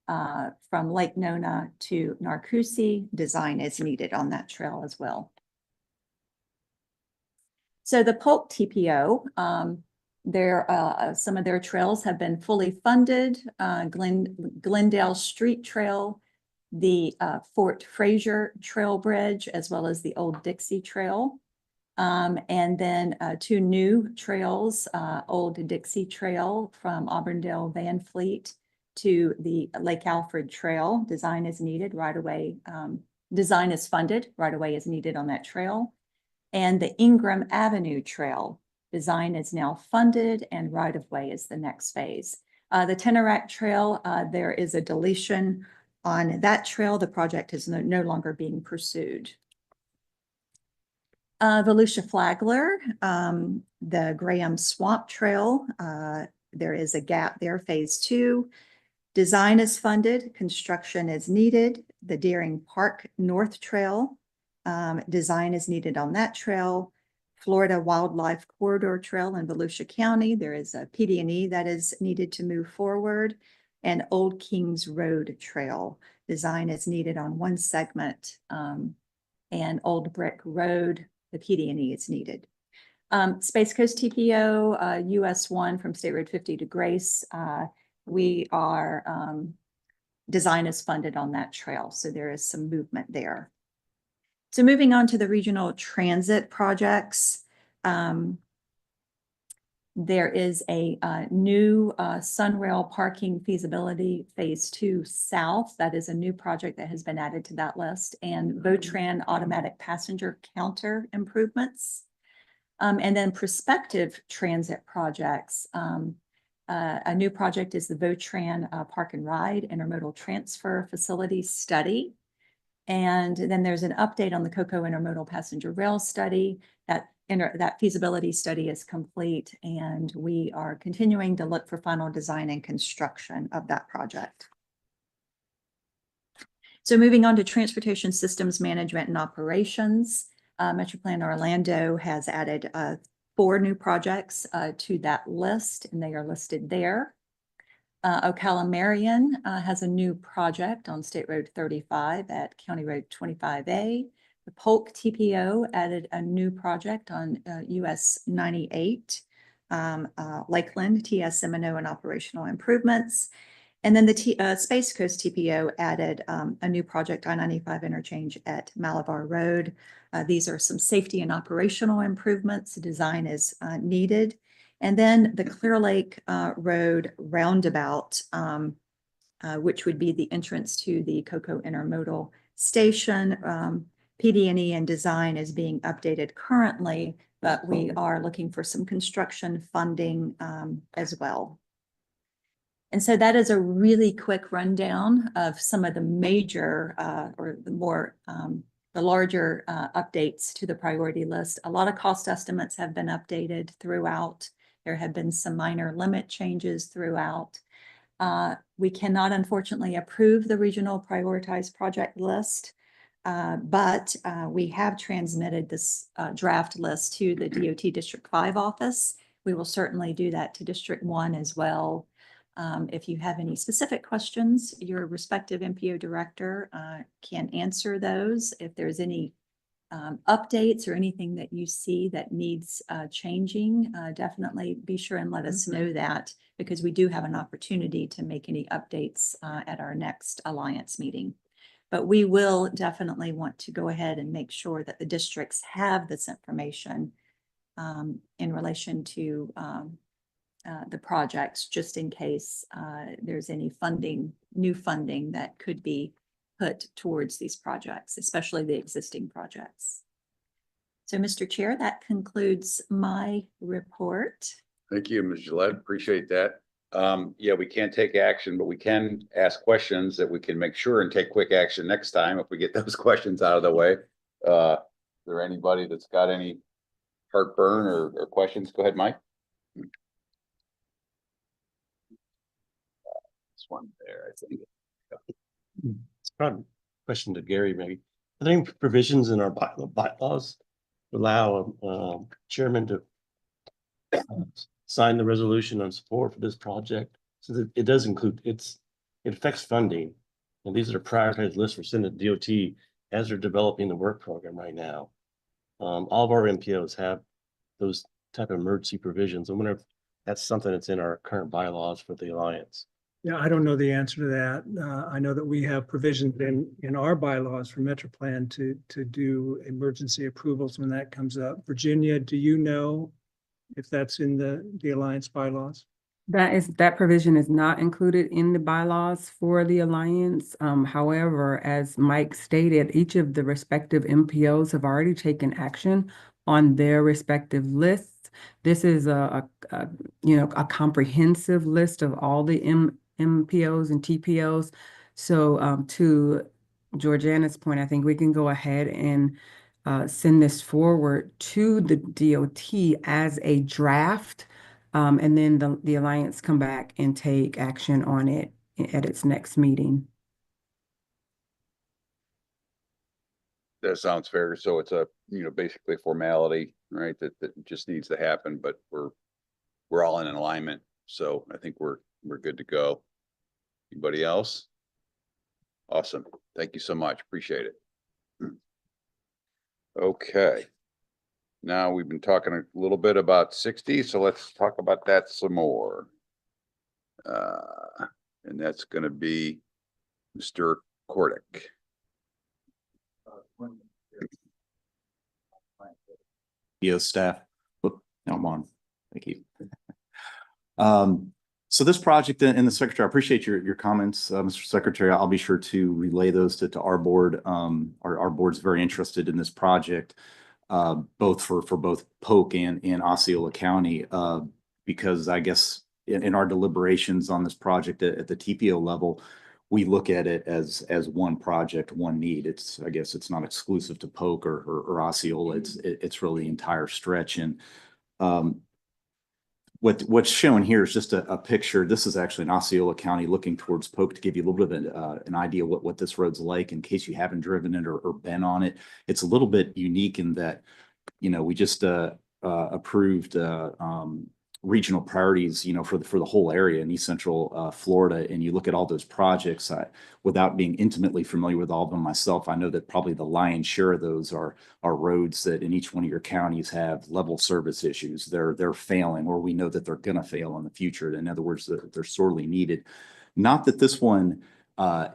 Speaker 2: from Lake Nona to Narcoossee, design is needed on that trail as well. So the Polk TPO, some of their trails have been fully funded. Glendale Street Trail, the Fort Fraser Trail Bridge, as well as the Old Dixie Trail. And then 2 new trails, Old Dixie Trail from Auburndale Van Fleet to the Lake Alfred Trail. Design is needed right away. Design is funded, right away is needed on that trail. And the Ingram Avenue Trail, design is now funded and right-of-way is the next phase. The Tenerac Trail, there is a deletion on that trail. The project is no longer being pursued. Volusia Flagler, the Graham Swamp Trail, there is a gap there, phase 2. Design is funded, construction is needed. The Deering Park North Trail, design is needed on that trail. Florida Wildlife Corridor Trail in Volusia County, there is a PD&E that is needed to move forward. And Old Kings Road Trail, design is needed on 1 segment. And Old Brick Road, the PD&E is needed. Space Coast TPO, US 1 from State Road 50 to Grace. We are, design is funded on that trail. So there is some movement there. So moving on to the regional transit projects. There is a new Sunrail parking feasibility phase 2 south. That is a new project that has been added to that list, and VOTRAN automatic passenger counter improvements. And then prospective transit projects. A new project is the VOTRAN Park and Ride Intermodal Transfer Facility Study. And then there's an update on the COCO Intermodal Passenger Rail Study. That feasibility study is complete, and we are continuing to look for final design and construction of that project. So moving on to transportation systems management and operations, Metro Plan Orlando has added 4 new projects to that list, and they are listed there. Ocala Marion has a new project on State Road 35 at County Road 25A. The Polk TPO added a new project on US 98, Lakeland, TS-M&O and operational improvements. And then the Space Coast TPO added a new project, I-95 interchange at Malabar Road. These are some safety and operational improvements. Design is needed. And then the Clear Lake Road roundabout, which would be the entrance to the COCO Intermodal Station. PD&E and design is being updated currently, but we are looking for some construction funding as well.
Speaker 18: And so that is a really quick rundown of some of the major or the larger updates to the priority list. A lot of cost estimates have been updated throughout. There have been some minor limit changes throughout. We cannot unfortunately approve the regional prioritized project list, but we have transmitted this draft list to the DOT District 5 office. We will certainly do that to District 1 as well. If you have any specific questions, your respective MPO director can answer those. If there's any updates or anything that you see that needs changing, definitely be sure and let us know that, because we do have an opportunity to make any updates at our next Alliance meeting. But we will definitely want to go ahead and make sure that the districts have this information in relation to the projects, just in case there's any new funding that could be put towards these projects, especially the existing projects. So, Mr. Chair, that concludes my report.
Speaker 1: Thank you, Ms. Gillette. Appreciate that. Yeah, we can't take action, but we can ask questions that we can make sure and take quick action next time if we get those questions out of the way. Is there anybody that's got any heartburn or questions? Go ahead, Mike. This one there, I think.
Speaker 19: It's probably a question to Gary, maybe. Are there any provisions in our bylaws to allow chairman to sign the resolution on support for this project? So that it does include, it affects funding. And these are prioritized lists for Senate DOT as they're developing the work program right now. All of our MPOs have those type of emergency provisions. I wonder if that's something that's in our current bylaws for the Alliance.
Speaker 7: Yeah, I don't know the answer to that. I know that we have provisions in our bylaws for MetroPlan to do emergency approvals when that comes up. Virginia, do you know if that's in the Alliance bylaws?
Speaker 15: That provision is not included in the bylaws for the Alliance. However, as Mike stated, each of the respective MPOs have already taken action on their respective lists. This is a comprehensive list of all the MPOs and TPOs. So to Georgiana's point, I think we can go ahead and send this forward to the DOT as a draft, and then the Alliance come back and take action on it at its next meeting.
Speaker 1: That sounds fair. So it's a, basically formality, right? That just needs to happen, but we're all in alignment. So I think we're good to go. Anybody else? Awesome. Thank you so much. Appreciate it. Okay. Now we've been talking a little bit about 60, so let's talk about that some more. And that's going to be Mr. Kordick.
Speaker 10: MPO staff. Whoop, now I'm on. Thank you. So this project and the Secretary, I appreciate your comments, Mr. Secretary. I'll be sure to relay those to our board. Our board's very interested in this project, both for both Polk and Osceola County, because I guess in our deliberations on this project at the TPO level, we look at it as one project, one need. I guess it's not exclusive to Polk or Osceola. It's really the entire stretch. And what's shown here is just a picture. This is actually in Osceola County looking towards Polk to give you a little bit of an idea what this road's like in case you haven't driven it or been on it. It's a little bit unique in that, we just approved regional priorities, for the whole area in East Central Florida. And you look at all those projects, without being intimately familiar with all of them myself, I know that probably the lion's share of those are roads that in each one of your counties have level service issues. They're failing, or we know that they're going to fail in the future. In other words, they're sorely needed. Not that this one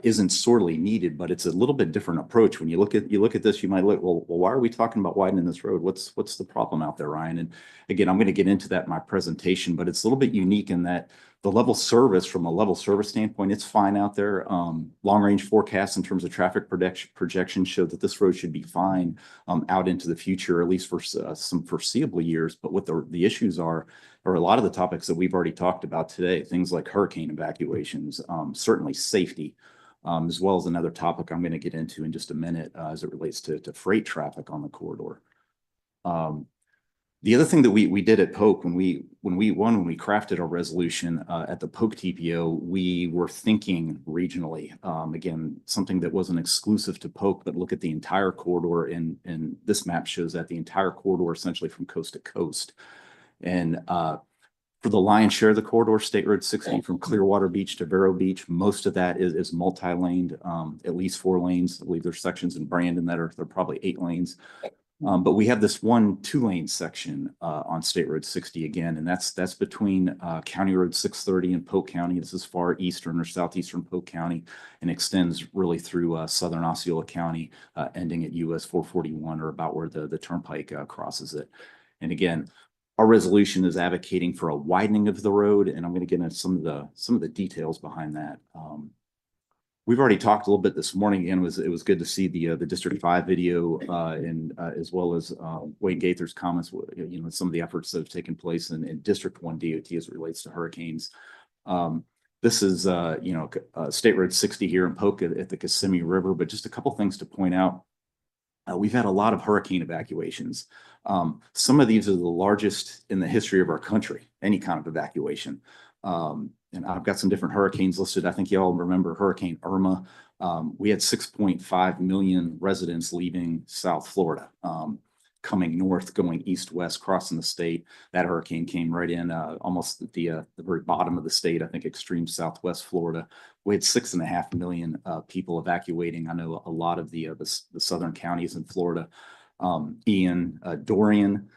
Speaker 10: isn't sorely needed, but it's a little bit different approach. When you look at this, you might look, well, why are we talking about widening this road? What's the problem out there, Ryan? And again, I'm going to get into that in my presentation, but it's a little bit unique in that the level service, from a level service standpoint, it's fine out there. Long range forecasts in terms of traffic projections show that this road should be fine out into the future, at least for some foreseeable years. But what the issues are or a lot of the topics that we've already talked about today, things like hurricane evacuations, certainly safety, as well as another topic I'm going to get into in just a minute as it relates to freight traffic on the corridor. The other thing that we did at Polk when we crafted our resolution at the Polk TPO, we were thinking regionally. Again, something that wasn't exclusive to Polk, but look at the entire corridor, and this map shows that the entire corridor essentially from coast to coast. And for the lion's share of the corridor, State Road 60 from Clearwater Beach to Vero Beach, most of that is multi-laned, at least 4 lanes. I believe there's sections in Brandon that are probably 8 lanes. But we have this one 2-lane section on State Road 60 again, and that's between County Road 630 and Polk County. This is far eastern or southeastern Polk County and extends really through southern Osceola County, ending at US 441 or about where the turnpike crosses it. And again, our resolution is advocating for a widening of the road, and I'm going to get into some of the details behind that. We've already talked a little bit this morning. Again, it was good to see the District 5 video and as well as Wayne Gaither's comments. Some of the efforts that have taken place in District 1 DOT as it relates to hurricanes. This is State Road 60 here in Polk at the Kissimmee River. But just a couple things to point out. We've had a lot of hurricane evacuations. Some of these are the largest in the history of our country, any kind of evacuation. And I've got some different hurricanes listed. I think you all remember Hurricane Irma. We had 6.5 million residents leaving South Florida, coming north, going east-west, crossing the state. That hurricane came right in almost at the very bottom of the state, I think extreme southwest Florida. We had 6.5 million people evacuating. I know a lot of the southern counties in Florida. Dorian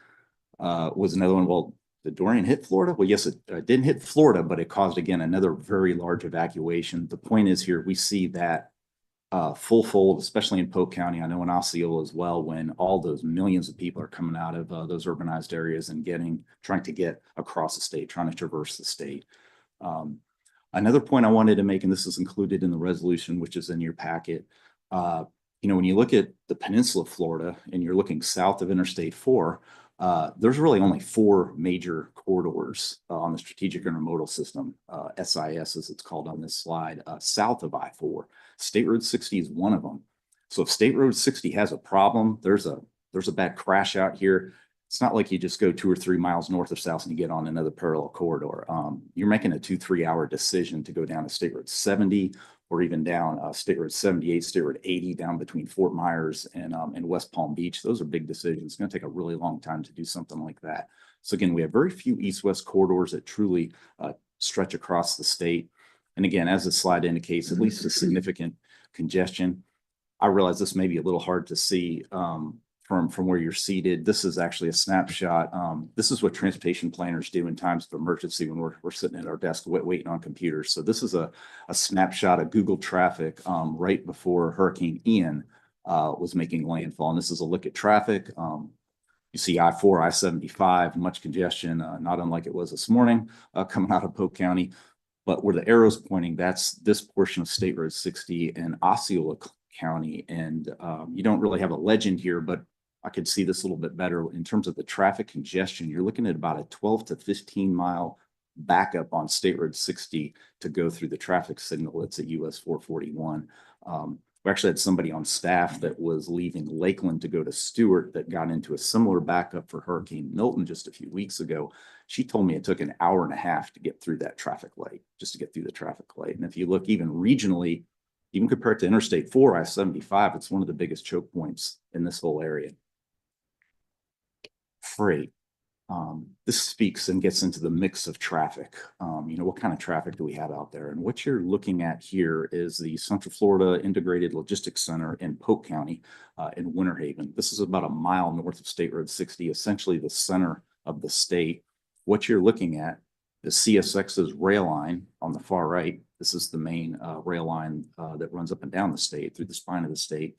Speaker 10: was another one. Well, did Dorian hit Florida? Well, yes, it didn't hit Florida, but it caused, again, another very large evacuation. The point is here, we see that full fold, especially in Polk County. I know in Osceola as well, when all those millions of people are coming out of those urbanized areas and trying to get across the state, trying to traverse the state. Another point I wanted to make, and this is included in the resolution, which is in your packet. When you look at the peninsula of Florida and you're looking south of Interstate 4, there's really only 4 major corridors on the strategic intermodal system, SIS as it's called on this slide, south of I-4. State Road 60 is one of them. So if State Road 60 has a problem, there's a bad crash out here. It's not like you just go 2 or 3 miles north or south and you get on another parallel corridor. You're making a 2-3 hour decision to go down to State Road 70 or even down State Road 78, State Road 80, down between Fort Myers and West Palm Beach. Those are big decisions. It's going to take a really long time to do something like that. So again, we have very few east-west corridors that truly stretch across the state. And again, as the slide indicates, at least a significant congestion. I realize this may be a little hard to see from where you're seated. This is actually a snapshot. This is what transportation planners do in times of emergency when we're sitting at our desk waiting on computers. So this is a snapshot of Google traffic right before Hurricane Ian was making landfall. And this is a look at traffic. You see I-4, I-75, much congestion, not unlike it was this morning coming out of Polk County. But where the arrow's pointing, that's this portion of State Road 60 and Osceola County. And you don't really have a legend here, but I could see this a little bit better in terms of the traffic congestion. You're looking at about a 12 to 15 mile backup on State Road 60 to go through the traffic signal that's at US 441. We actually had somebody on staff that was leaving Lakeland to go to Stewart that got into a similar backup for Hurricane Milton just a few weeks ago. She told me it took an hour and a half to get through that traffic light, just to get through the traffic light. And if you look even regionally, even compared to Interstate 4, I-75, it's one of the biggest choke points in this whole area. Freight. This speaks and gets into the mix of traffic. What kind of traffic do we have out there? And what you're looking at here is the Central Florida Integrated Logistics Center in Polk County in Winter Haven. This is about a mile north of State Road 60, essentially the center of the state. What you're looking at is CSX's rail line on the far right. This is the main rail line that runs up and down the state through the spine of the state.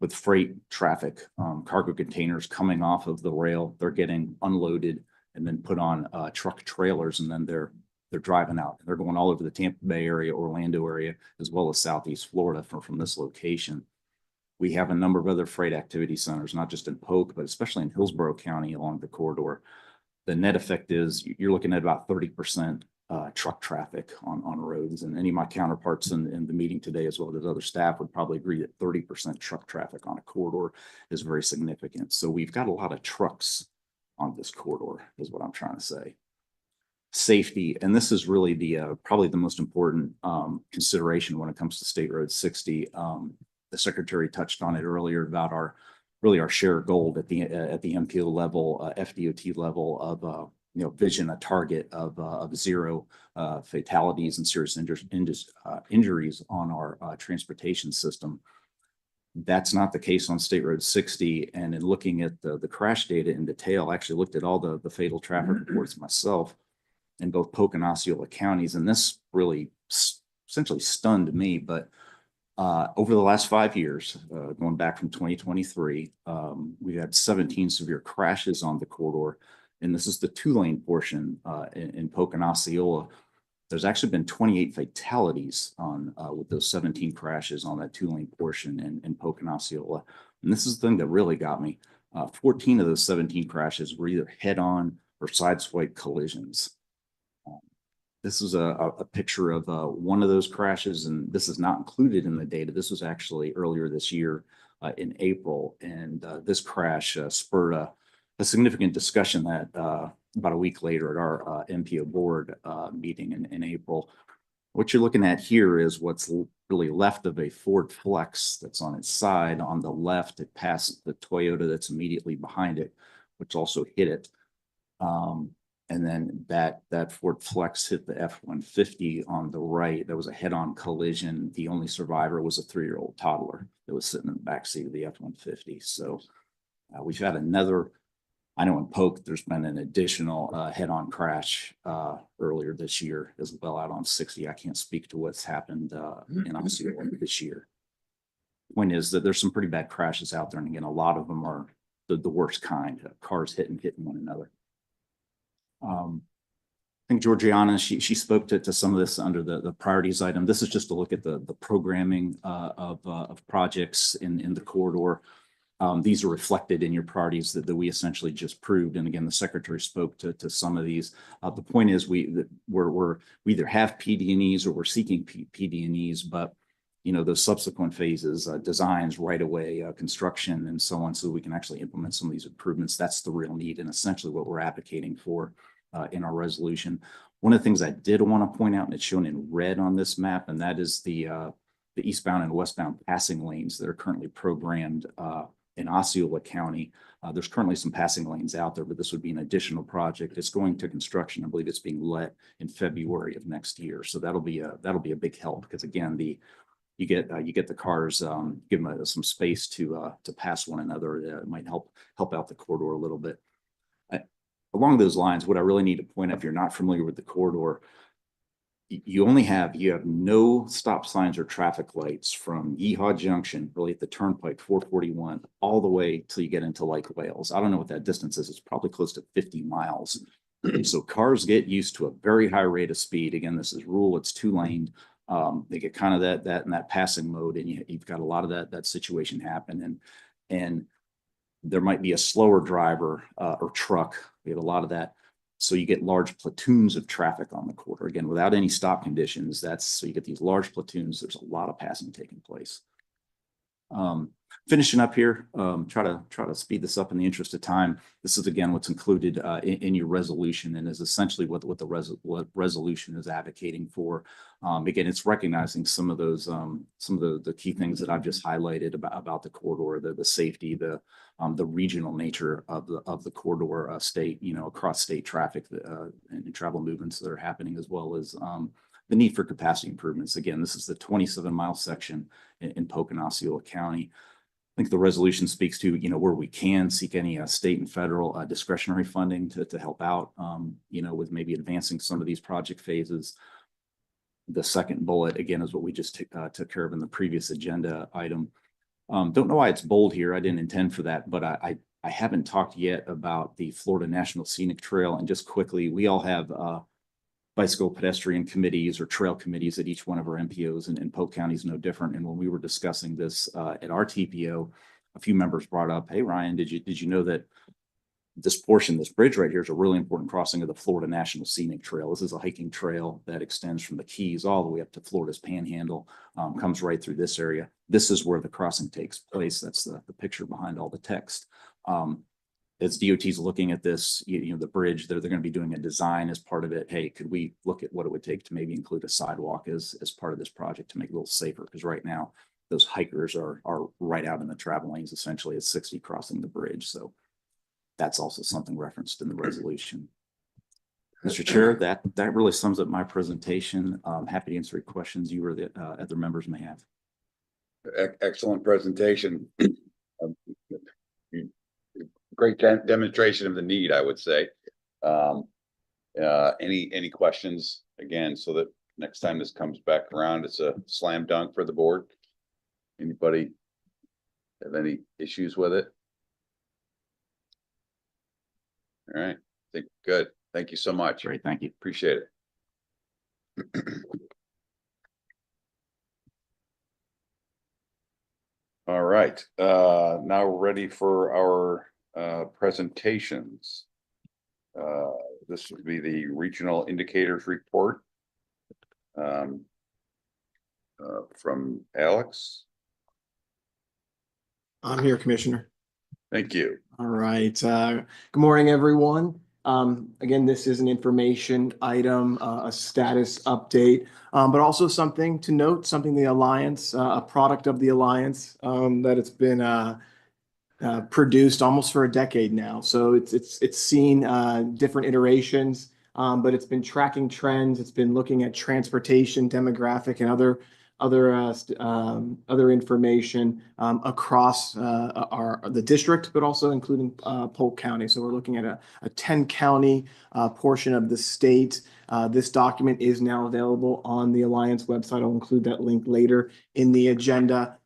Speaker 10: With freight traffic, cargo containers coming off of the rail, they're getting unloaded and then put on truck trailers, and then they're driving out. They're going all over the Tampa Bay area, Orlando area, as well as Southeast Florida from this location. We have a number of other freight activity centers, not just in Polk, but especially in Hillsborough County along the corridor. the net effect is you're looking at about 30% truck traffic on roads. And any of my counterparts in the meeting today, as well as other staff, would probably agree that 30% truck traffic on a corridor is very significant. So we've got a lot of trucks on this corridor, is what I'm trying to say. Safety, and this is really the probably the most important consideration when it comes to State Road 60. The Secretary touched on it earlier about our shared goal at the MPO level, FDOT level of vision, a target of zero fatalities and serious injuries on our transportation system. That's not the case on State Road 60. And in looking at the crash data in detail, I actually looked at all the fatal traffic reports myself in both Polk and Osceola counties, and this really essentially stunned me. But over the last 5 years, going back from 2023, we had 17 severe crashes on the corridor, and this is the 2-lane portion in Polk and Osceola. There's actually been 28 fatalities on with those 17 crashes on that 2-lane portion in Polk and Osceola. And this is the thing that really got me. 14 of those 17 crashes were either head-on or sideswipe collisions. This is a picture of one of those crashes, and this is not included in the data. This was actually earlier this year in April, and this crash spurred a significant discussion that about a week later at our MPO board meeting in April. What you're looking at here is what's really left of a Ford Flex that's on its side. On the left, it passed the Toyota that's immediately behind it, which also hit it. And then that Ford Flex hit the F-150 on the right. That was a head-on collision. The only survivor was a 3-year-old toddler that was sitting in the backseat of the F-150. So we've had another, I know in Polk, there's been an additional head-on crash earlier this year as well out on 60. I can't speak to what's happened in Osceola this year. Point is that there's some pretty bad crashes out there. And again, a lot of them are the worst kind, cars hitting one another. I think Georgiana, she spoke to some of this under the priorities item. This is just to look at the programming of projects in the corridor. These are reflected in your priorities that we essentially just proved. And again, the Secretary spoke to some of these. The point is we either have PD&Es or we're seeking PD&Es, but those subsequent phases, designs, right away, construction, and so on, so we can actually implement some of these improvements. That's the real need, and essentially what we're advocating for in our resolution. One of the things I did want to point out, and it's shown in red on this map, and that is the eastbound and westbound passing lanes that are currently programmed in Osceola County. There's currently some passing lanes out there, but this would be an additional project. It's going to construction. I believe it's being let in February of next year. So that'll be a big help, because again, you get the cars, give them some space to pass one another. It might help out the corridor a little bit. Along those lines, what I really need to point out, if you're not familiar with the corridor, you have no stop signs or traffic lights from Yeehaw Junction, really at the turnpike 441, all the way till you get into Lake Wales. I don't know what that distance is. It's probably close to 50 miles. So cars get used to a very high rate of speed. Again, this is rural, it's 2-lane. They get kind of that in that passing mode, and you've got a lot of that situation happen. And there might be a slower driver or truck. We have a lot of that. So you get large platoons of traffic on the corridor. Again, without any stop conditions, so you get these large platoons. There's a lot of passing taking place. Finishing up here, try to speed this up in the interest of time. This is again what's included in your resolution, and is essentially what the resolution is advocating for. Again, it's recognizing some of the key things that I've just highlighted about the corridor, the safety, the regional nature of the corridor, state, across state traffic and travel movements that are happening, as well as the need for capacity improvements. Again, this is the 27-mile section in Polk and Osceola County. I think the resolution speaks to, where we can seek any state and federal discretionary funding to help out, with maybe advancing some of these project phases. The second bullet, again, is what we just took care of in the previous agenda item. Don't know why it's bold here. I didn't intend for that, but I haven't talked yet about the Florida National Scenic Trail. And just quickly, we all have bicycle pedestrian committees or trail committees at each one of our MPOs, and Polk County is no different. And when we were discussing this at our TPO, a few members brought up, "Hey, Ryan, did you know that this portion, this bridge right here is a really important crossing of the Florida National Scenic Trail. This is a hiking trail that extends from the Keys all the way up to Florida's Panhandle, comes right through this area. This is where the crossing takes place. That's the picture behind all the text. As DOT's looking at this, you know, the bridge, they're going to be doing a design as part of it. Hey, could we look at what it would take to maybe include a sidewalk as part of this project to make it a little safer? Because right now, those hikers are right out in the travel lanes, essentially at 60 crossing the bridge. So that's also something referenced in the resolution. Mr. Chair, that really sums up my presentation. I'm happy to answer any questions you or the other members may have.
Speaker 1: Excellent presentation. Great demonstration of the need, I would say. Any questions again, so that next time this comes back around, it's a slam dunk for the board. Anybody have any issues with it? All right, I think good. Thank you so much.
Speaker 10: Great, thank you.
Speaker 1: Appreciate it. All right, now we're ready for our presentations. This would be the regional indicators report from Alex.
Speaker 20: I'm here, Commissioner.
Speaker 1: Thank you.
Speaker 20: All right. Good morning, everyone. Again, this is an information item, a status update, but also something to note, something the Alliance, a product of the Alliance, that it's been produced almost for a decade now. So it's seen different iterations, but it's been tracking trends. It's been looking at transportation, demographic, and other information across the district, but also including Polk County. So we're looking at a 10-county portion of the state. This document is now available on the Alliance website. I'll include that link later in the agenda.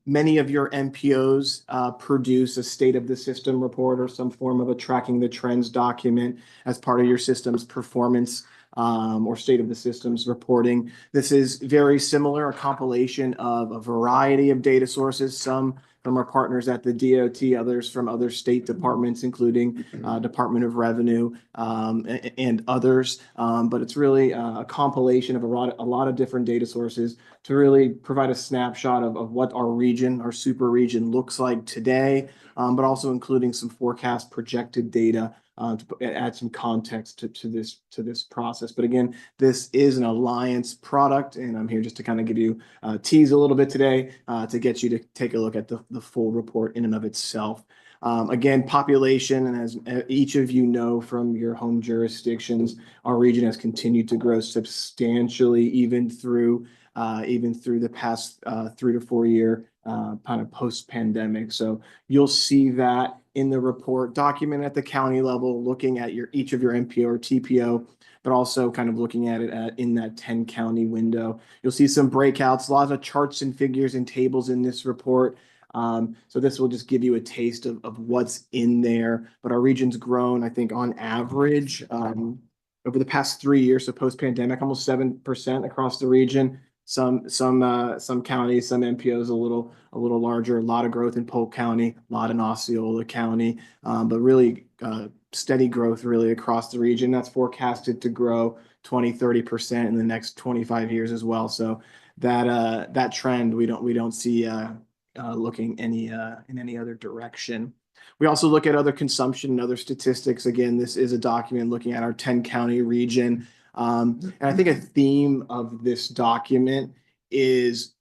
Speaker 20: Many of your MPOs produce a state of the system report or some form of a tracking the trends document as part of your system's performance or state of the systems reporting. This is very similar, a compilation of a variety of data sources, some from our partners at the DOT, others from other state departments, including Department of Revenue and others. But it's really a compilation of a lot of different data sources to really provide a snapshot of what our region, our super region looks like today, but also including some forecast projected data to add some context to this process. But again, this is an Alliance product, and I'm here just to kind of give you tease a little bit today to get you to take a look at the full report in and of itself. Again, population, and as each of you know from your home jurisdictions, our region has continued to grow substantially, even through the past 3 to 4 year kind of post-pandemic. So you'll see that in the report, document at the county level, looking at each of your MPO or TPO, but also kind of looking at it in that 10-county window. You'll see some breakouts, lots of charts and figures and tables in this report. So this will just give you a taste of what's in there. But our region's grown, I think, on average over the past 3 years, so post-pandemic, almost 7% across the region. Some counties, some MPOs a little larger, a lot of growth in Polk County, a lot in Osceola County, but really steady growth really across the region. That's forecasted to grow 20-30% in the next 25 years as well. So that trend we don't see looking in any other direction. We also look at other consumption and other statistics. Again, this is a document looking at our 10-county region. And I think a theme of this document is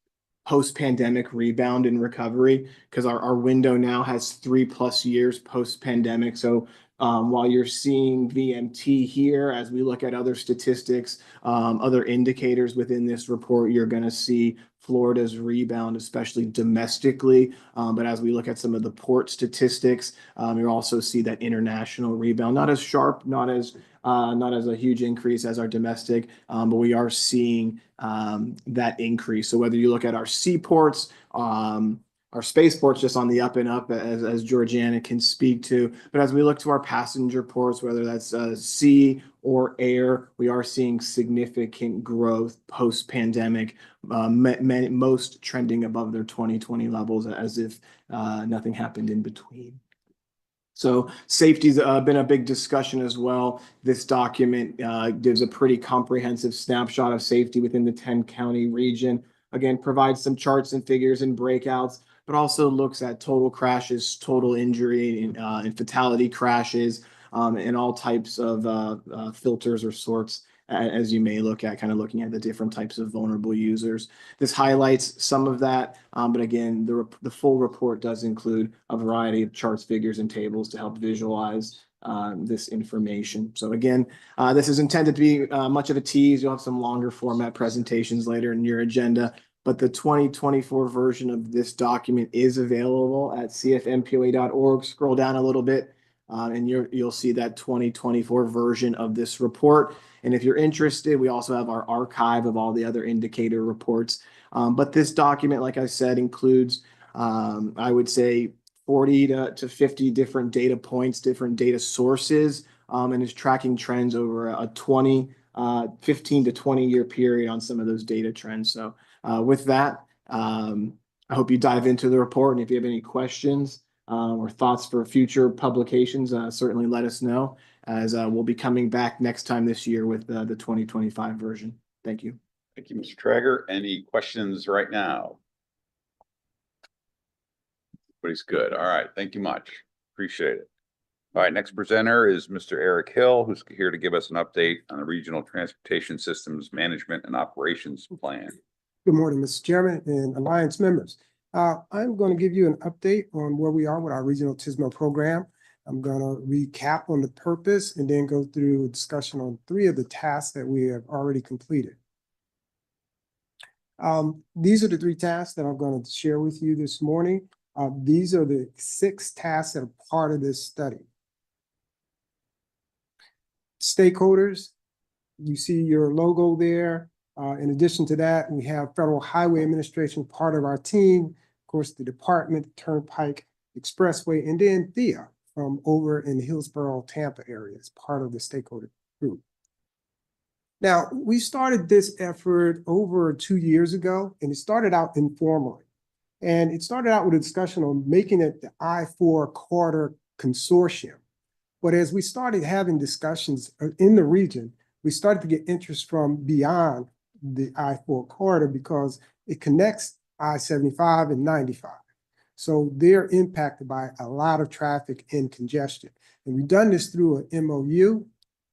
Speaker 20: post-pandemic rebound and recovery, because our window now has 3+ years post-pandemic. So while you're seeing VMT here, as we look at other statistics, other indicators within this report, you're going to see Florida's rebound, especially domestically. But as we look at some of the port statistics, you'll also see that international rebound, not as sharp, not as a huge increase as our domestic, but we are seeing that increase. So whether you look at our seaports, our spaceports just on the up and up, as Georgiana can speak to. But as we look to our passenger ports, whether that's sea or air, we are seeing significant growth post-pandemic, most trending above their 2020 levels as if nothing happened in between. So safety's been a big discussion as well. This document gives a pretty comprehensive snapshot of safety within the 10-county region. Again, provides some charts and figures and breakouts, but also looks at total crashes, total injury, and fatality crashes, and all types of filters or sorts, as you may look at, kind of looking at the different types of vulnerable users. This highlights some of that, but again, the full report does include a variety of charts, figures, and tables to help visualize this information. So again, this is intended to be much of a tease. You'll have some longer format presentations later in your agenda, but the 2024 version of this document is available at cfmpoa.org. Scroll down a little bit, and you'll see that 2024 version of this report. And if you're interested, we also have our archive of all the other indicator reports. But this document, like I said, includes, I would say, 40 to 50 different data points, different data sources, and is tracking trends over a 15 to 20 year period on some of those data trends. So with that, I hope you dive into the report. And if you have any questions or thoughts for future publications, certainly let us know, as we'll be coming back next time this year with the 2025 version. Thank you.
Speaker 1: Thank you, Mr. Traeger. Any questions right now? Everybody's good. All right. Thank you much. Appreciate it. All right. Next presenter is Mr. Eric Hill, who's here to give us an update on the Regional Transportation Systems Management and Operations Plan.
Speaker 21: Good morning, Mr. Chairman and Alliance members. I'm going to give you an update on where we are with our regional TSMO program. I'm going to recap on the purpose and then go through a discussion on 3 of the tasks that we have already completed. These are the 3 tasks that I'm going to share with you this morning. These are the 6 tasks that are part of this study. Stakeholders, you see your logo there. In addition to that, we have Federal Highway Administration, part of our team, of course, the Department, Turnpike, Expressway, and then THEA from over in the Hillsborough, Tampa area as part of the stakeholder group. Now, we started this effort over 2 years ago, and it started out informally. And it started out with a discussion on making it the I-4 corridor consortium. But as we started having discussions in the region, we started to get interest from beyond the I-4 corridor because it connects I-75 and 95. So they're impacted by a lot of traffic and congestion. And we've done this through an MOU.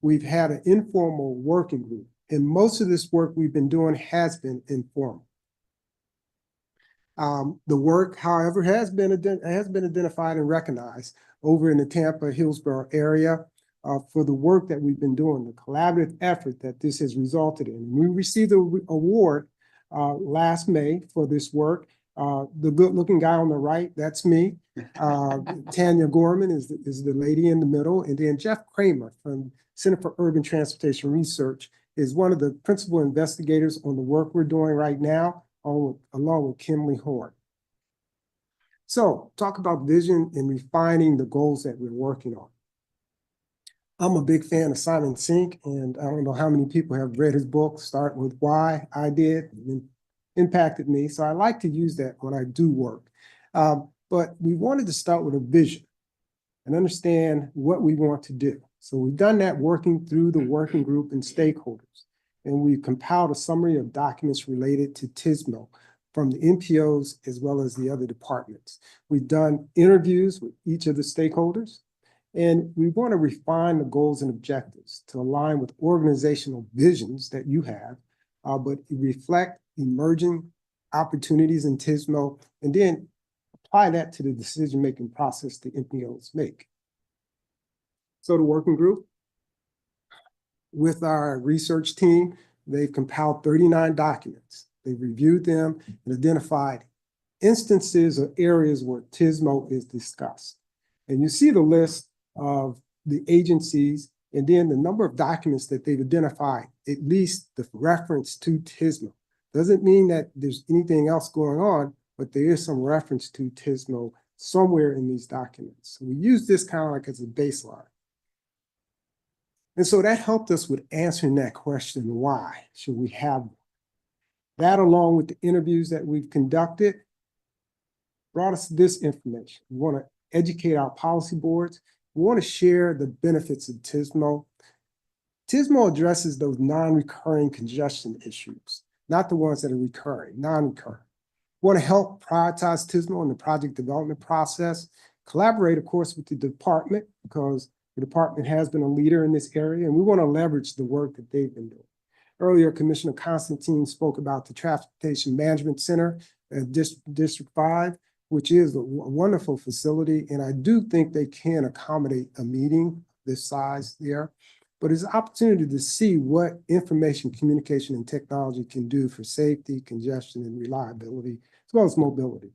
Speaker 21: We've had an informal working group. And most of this work we've been doing has been informal. The work, however, has been identified and recognized over in the Tampa, Hillsborough area for the work that we've been doing, the collaborative effort that this has resulted in. We received an award last May for this work. The good-looking guy on the right, that's me. Tanya Gorman is the lady in the middle. And then Jeff Kramer from Center for Urban Transportation Research is one of the principal investigators on the work we're doing right now, along with Kimberly Horn. So talk about vision and refining the goals that we're working on. I'm a big fan of Simon Sinek, and I don't know how many people have read his book, Start With Why. I did, and it impacted me. So I like to use that when I do work. But we wanted to start with a vision and understand what we want to do. So we've done that working through the working group and stakeholders. And we've compiled a summary of documents related to TSMO from the MPOs as well as the other departments. We've done interviews with each of the stakeholders, and we want to refine the goals and objectives to align with organizational visions that you have, but reflect emerging opportunities in TSMO, and then apply that to the decision-making process the MPOs make. So the working group, with our research team, they've compiled 39 documents. They've reviewed them and identified instances or areas where TSMO is discussed. And you see the list of the agencies and then the number of documents that they've identified, at least the reference to TSMO. Doesn't mean that there's anything else going on, but there is some reference to TSMO somewhere in these documents. So we use this kind of like as a baseline. And so that helped us with answering that question, why should we have one? That, along with the interviews that we've conducted, brought us this information. We want to educate our policy boards. We want to share the benefits of TSMO. TSMO addresses those non-recurring congestion issues, not the ones that are recurring, non-recurring. We want to help prioritize TSMO in the project development process, collaborate, of course, with the department because the department has been a leader in this area, and we want to leverage the work that they've been doing. Earlier, Commissioner Constantine spoke about the Transportation Management Center at District 5, which is a wonderful facility, and I do think they can accommodate a meeting this size there. But it's an opportunity to see what information, communication, and technology can do for safety, congestion, and reliability, as well as mobility.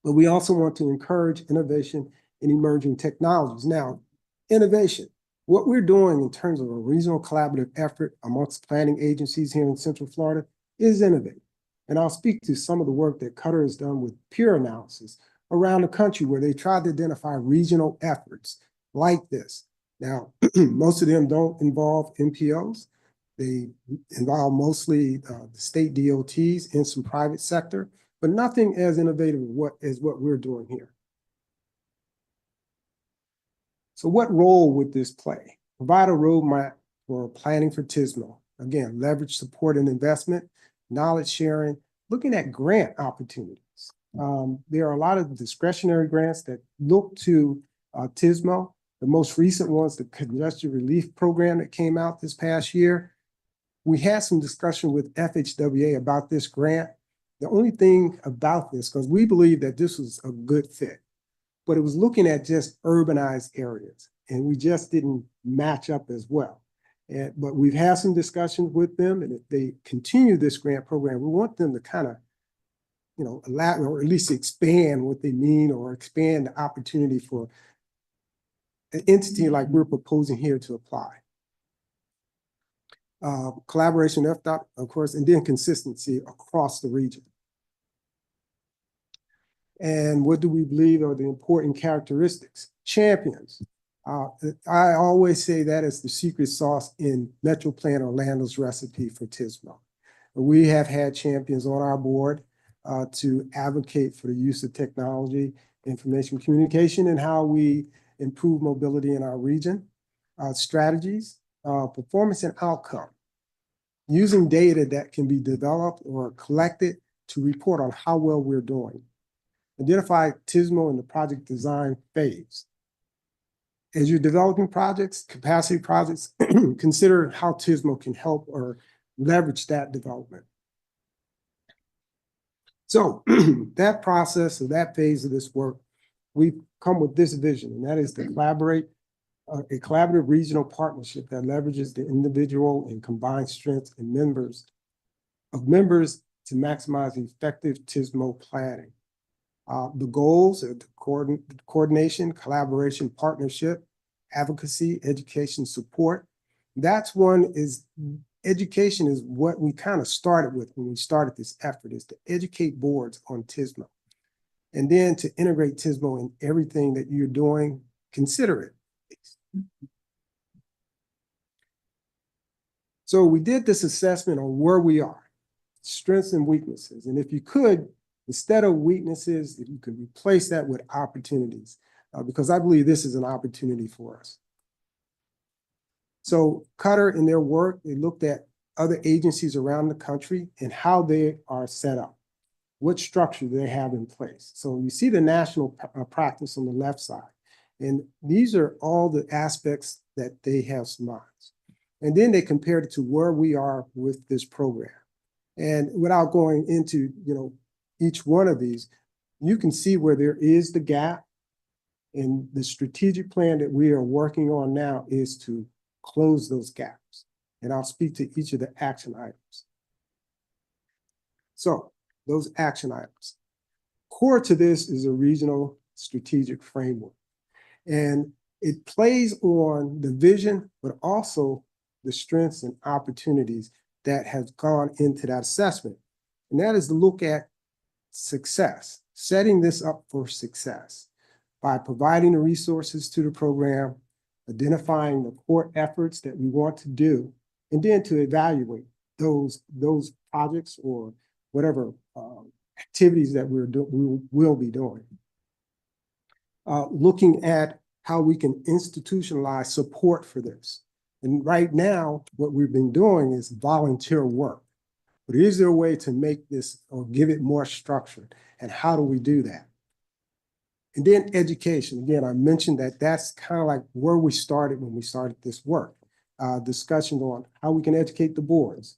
Speaker 21: But we also want to encourage innovation in emerging technologies. Now, innovation, what we're doing in terms of a regional collaborative effort amongst planning agencies here in Central Florida is innovative. And I'll speak to some of the work that Qatar has done with peer analysis around the country where they tried to identify regional efforts like this. Now, most of them don't involve MPOs. They involve mostly the state DOTs and some private sector, but nothing as innovative as what we're doing here. So what role would this play? Provide a roadmap for planning for TSMO. Again, leverage support and investment, knowledge sharing, looking at grant opportunities. There are a lot of discretionary grants that look to TSMO. The most recent one's the Congestion Relief Program that came out this past year. We had some discussion with FHWA about this grant. The only thing about this, because we believe that this was a good fit, but it was looking at just urbanized areas, and we just didn't match up as well. But we've had some discussions with them, and if they continue this grant program, we want them to kind of, allow or at least expand what they mean or expand the opportunity for an entity like we're proposing here to apply. Collaboration, FDOT, of course, and then consistency across the region. And what do we believe are the important characteristics? Champions. I always say that is the secret sauce in Metro Plan Orlando's recipe for TSMO. We have had champions on our board to advocate for the use of technology, information communication, and how we improve mobility in our region. Strategies, performance and outcome. Using data that can be developed or collected to report on how well we're doing. Identify TSMO in the project design phase. As you're developing projects, capacity projects, consider how TSMO can help or leverage that development. So that process or that phase of this work, we've come with this vision, and that is to collaborate, a collaborative regional partnership that leverages the individual and combined strengths and members to maximize effective TSMO planning. The goals are the coordination, collaboration, partnership, advocacy, education, support. That's one is education is what we kind of started with when we started this effort, is to educate boards on TSMO. And then to integrate TSMO in everything that you're doing, consider it. So we did this assessment on where we are, strengths and weaknesses. And if you could, instead of weaknesses, if you could replace that with opportunities, because I believe this is an opportunity for us. So Qatar, in their work, they looked at other agencies around the country and how they are set up, what structure they have in place. So you see the national practice on the left side, and these are all the aspects that they have surmised. And then they compared it to where we are with this program. And without going into, each one of these, you can see where there is the gap. And the strategic plan that we are working on now is to close those gaps. And I'll speak to each of the action items. So those action items. Core to this is a regional strategic framework. And it plays on the vision, but also the strengths and opportunities that have gone into that assessment. And that is to look at success, setting this up for success by providing the resources to the program, identifying the core efforts that we want to do, and then to evaluate those projects or whatever activities that we will be doing. looking at how we can institutionalize support for this. And right now, what we've been doing is volunteer work. But is there a way to make this or give it more structure? And how do we do that? And then education. Again, I mentioned that that's kind of like where we started when we started this work. Discussion on how we can educate the boards.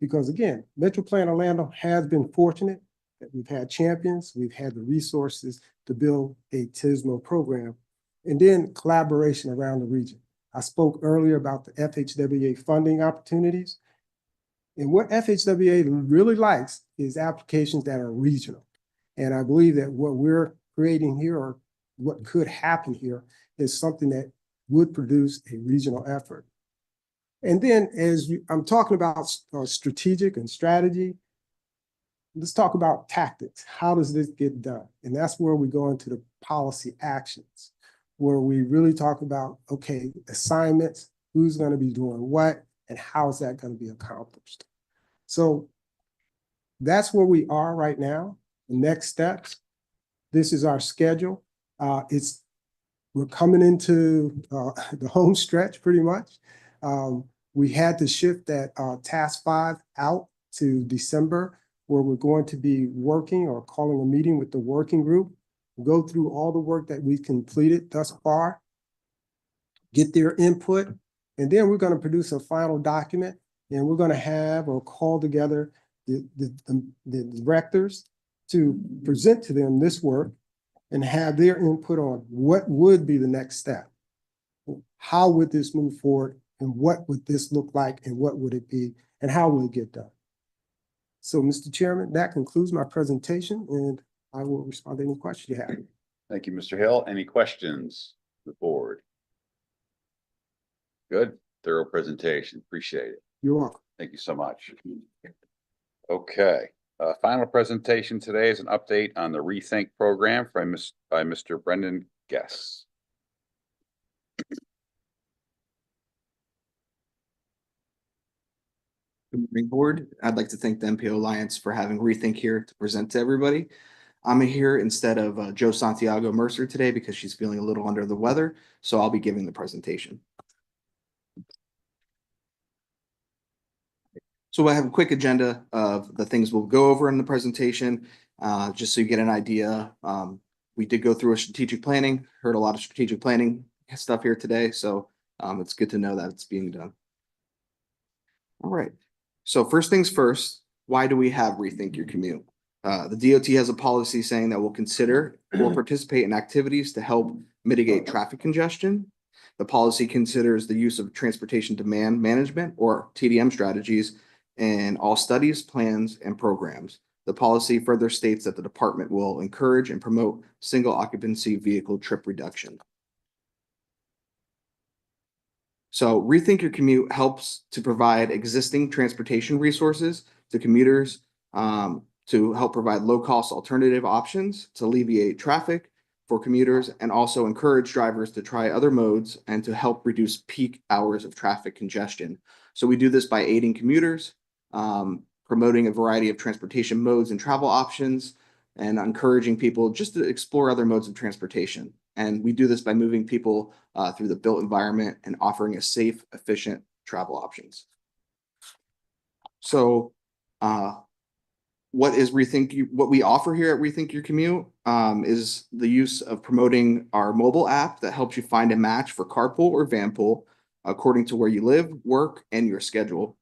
Speaker 21: Because again, Metro Plan Orlando has been fortunate that we've had champions, we've had the resources to build a TISMO program, and then collaboration around the region. I spoke earlier about the FHWA funding opportunities. And what FHWA really likes is applications that are regional. And I believe that what we're creating here, or what could happen here, is something that would produce a regional effort. And then I'm talking about strategic and strategy, let's talk about tactics. How does this get done? And that's where we go into the policy actions, where we really talk about, okay, assignments, who's going to be doing what, and how is that going to be accomplished? So that's where we are right now. The next steps, this is our schedule. We're coming into the home stretch pretty much. We had to shift that task 5 out to December, where we're going to be working or calling a meeting with the working group, go through all the work that we've completed thus far, get their input, and then we're going to produce a final document, and we're going to have or call together the directors to present to them this work and have their input on what would be the next step. How would this move forward, and what would this look like, and what would it be, and how will it get done? So, Mr. Chairman, that concludes my presentation, and I will respond to any questions you have.
Speaker 1: Thank you, Mr. Hill. Any questions from the board? Good, thorough presentation. Appreciate it.
Speaker 21: You're welcome.
Speaker 1: Thank you so much. Okay, final presentation today is an update on the Rethink program by Mr. Brendan Guess.
Speaker 20: Good morning, board. I'd like to thank the MPO Alliance for having Rethink here to present to everybody. I'm here instead of Joe Santiago Mercer today because she's feeling a little under the weather, so I'll be giving the presentation. So I have a quick agenda of the things we'll go over in the presentation, just so you get an idea. We did go through a strategic planning, heard a lot of strategic planning stuff here today, so it's good to know that it's being done. All right. So first things first, why do we have Rethink Your Commute? The DOT has a policy saying that we'll consider or participate in activities to help mitigate traffic congestion. The policy considers the use of transportation demand management, or TDM strategies, in all studies, plans, and programs. The policy further states that the department will encourage and promote single occupancy vehicle trip reduction. So Rethink Your Commute helps to provide existing transportation resources to commuters to help provide low-cost alternative options to alleviate traffic for commuters, and also encourage drivers to try other modes and to help reduce peak hours of traffic congestion. So we do this by aiding commuters, promoting a variety of transportation modes and travel options, and encouraging people just to explore other modes of transportation. And we do this by moving people through the built environment and offering a safe, efficient travel options. So what we offer here at Rethink Your Commute is the use of promoting our mobile app that helps you find a match for carpool or vanpool according to where you live, work, and your schedule.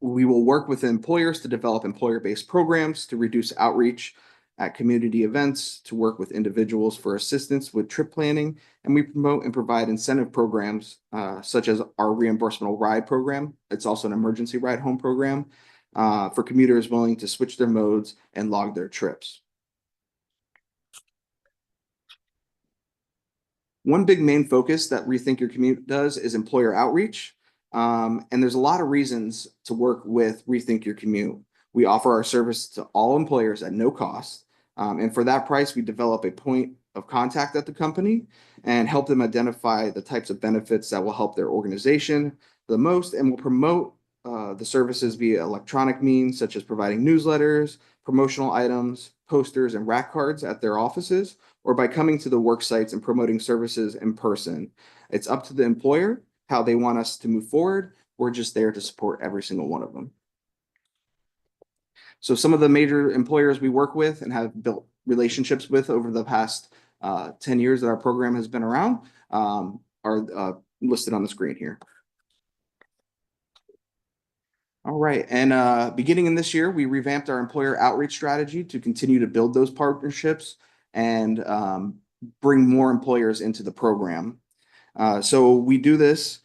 Speaker 20: We will work with employers to develop employer-based programs to reduce outreach at community events, to work with individuals for assistance with trip planning, and we promote and provide incentive programs such as our reimbursable ride program. It's also an emergency ride home program for commuters willing to switch their modes and log their trips. One big main focus that Rethink Your Commute does is employer outreach. And there's a lot of reasons to work with Rethink Your Commute. We offer our service to all employers at no cost. And for that price, we develop a point of contact at the company and help them identify the types of benefits that will help their organization the most and will promote the services via electronic means such as providing newsletters, promotional items, posters, and rack cards at their offices, or by coming to the work sites and promoting services in person. It's up to the employer how they want us to move forward. We're just there to support every single one of them. So some of the major employers we work with and have built relationships with over the past 10 years that our program has been around are listed on the screen here. All right, and beginning in this year, we revamped our employer outreach strategy to continue to build those partnerships and bring more employers into the program. So we do this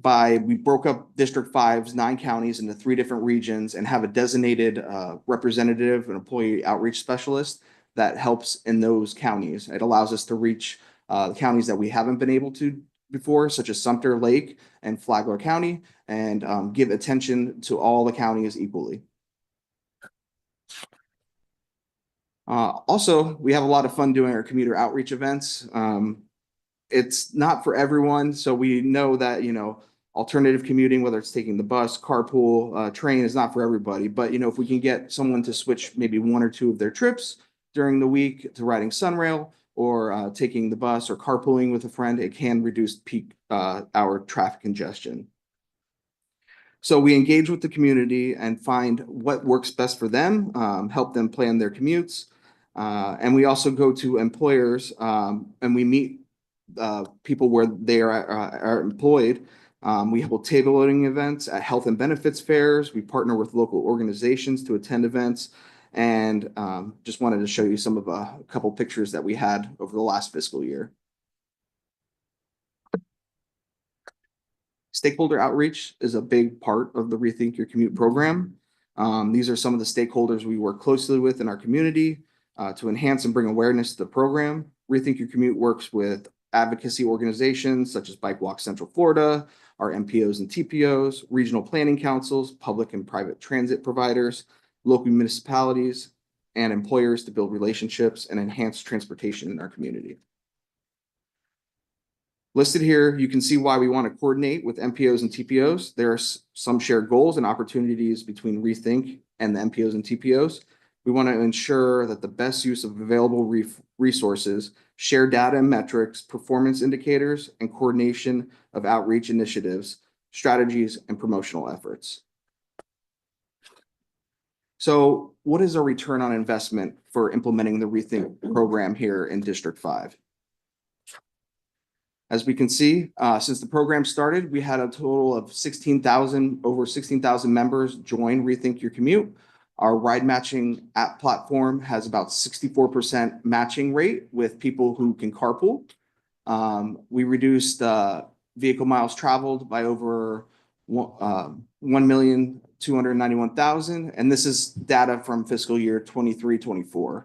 Speaker 20: we broke up District 5's 9 counties into 3 different regions and have a designated representative, an employee outreach specialist that helps in those counties. It allows us to reach the counties that we haven't been able to before, such as Sumter Lake and Flagler County, and give attention to all the counties equally. Also, we have a lot of fun doing our commuter outreach events. It's not for everyone, so we know that, alternative commuting, whether it's taking the bus, carpool, train, is not for everybody. But, if we can get someone to switch maybe 1 or 2 of their trips during the week to riding Sunrail or taking the bus or carpooling with a friend, it can reduce peak hour traffic congestion. So we engage with the community and find what works best for them, help them plan their commutes. And we also go to employers and we meet people where they are employed. We hold table loading events at health and benefits fairs. We partner with local organizations to attend events, and just wanted to show you some of a couple pictures that we had over the last fiscal year. Stakeholder outreach is a big part of the Rethink Your Commute program. These are some of the stakeholders we work closely with in our community to enhance and bring awareness to the program. Rethink Your Commute works with advocacy organizations such as Bike Walk Central Florida, our MPOs and TPOs, regional planning councils, public and private transit providers, local municipalities, and employers to build relationships and enhance transportation in our community. Listed here, you can see why we want to coordinate with MPOs and TPOs. There are some shared goals and opportunities between Rethink and the MPOs and TPOs. We want to ensure that the best use of available resources, share data and metrics, performance indicators, and coordination of outreach initiatives, strategies, and promotional efforts. So what is our return on investment for implementing the Rethink program here in District 5? As we can see, since the program started, we had a total of over 16,000 members join Rethink Your Commute. Our ride matching app platform has about 64% matching rate with people who can carpool. We reduced vehicle miles traveled by over 1,291,000, and this is data from fiscal year 23-24.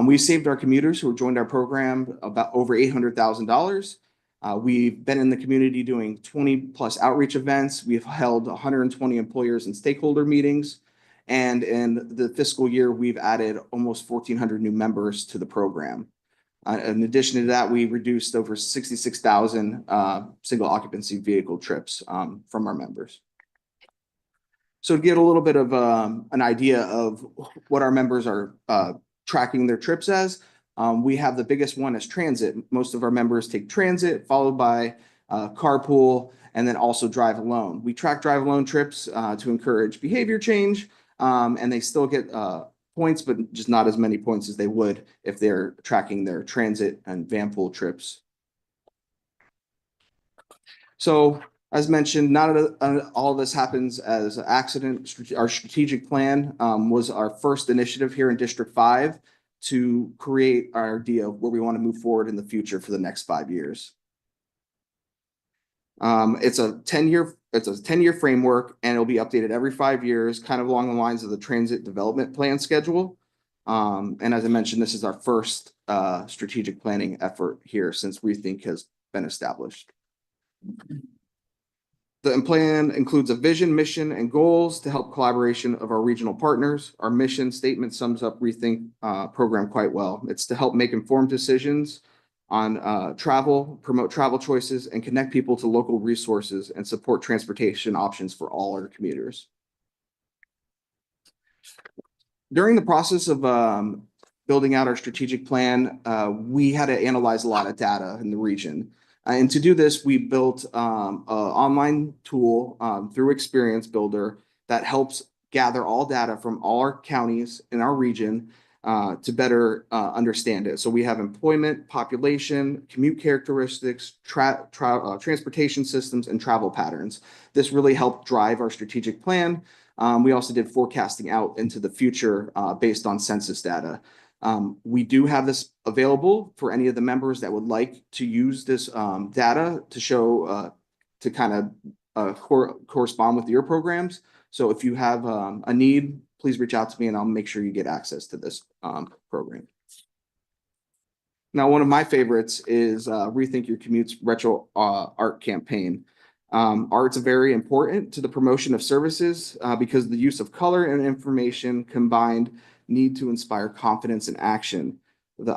Speaker 20: We saved our commuters who joined our program about over $800,000. We've been in the community doing 20+ outreach events. We've held 120 employers and stakeholder meetings. And in the fiscal year, we've added almost 1,400 new members to the program. In addition to that, we reduced over 66,000 single occupancy vehicle trips from our members. So to get a little bit of an idea of what our members are tracking their trips as, we have the biggest one as transit. Most of our members take transit, followed by carpool, and then also drive alone. We track drive alone trips to encourage behavior change, and they still get points, but just not as many points as they would if they're tracking their transit and van pool trips. So as mentioned, not all of this happens as an accident. Our strategic plan was our first initiative here in District 5 to create our idea of where we want to move forward in the future for the next 5 years. It's a 10-year framework, and it'll be updated every 5 years, kind of along the lines of the transit development plan schedule. And as I mentioned, this is our first strategic planning effort here since Rethink has been established. The plan includes a vision, mission, and goals to help collaboration of our regional partners. Our mission statement sums up Rethink program quite well. It's to help make informed decisions on travel, promote travel choices, and connect people to local resources and support transportation options for all our commuters. During the process of building out our strategic plan, we had to analyze a lot of data in the region. And to do this, we built an online tool through Experience Builder that helps gather all data from all our counties in our region to better understand it. So we have employment, population, commute characteristics, transportation systems, and travel patterns. This really helped drive our strategic plan. We also did forecasting out into the future based on census data. We do have this available for any of the members that would like to use this data to show, to kind of correspond with your programs. So if you have a need, please reach out to me and I'll make sure you get access to this program. Now, one of my favorites is Rethink Your Commute's retro art campaign. Art's very important to the promotion of services because the use of color and information combined need to inspire confidence and action. The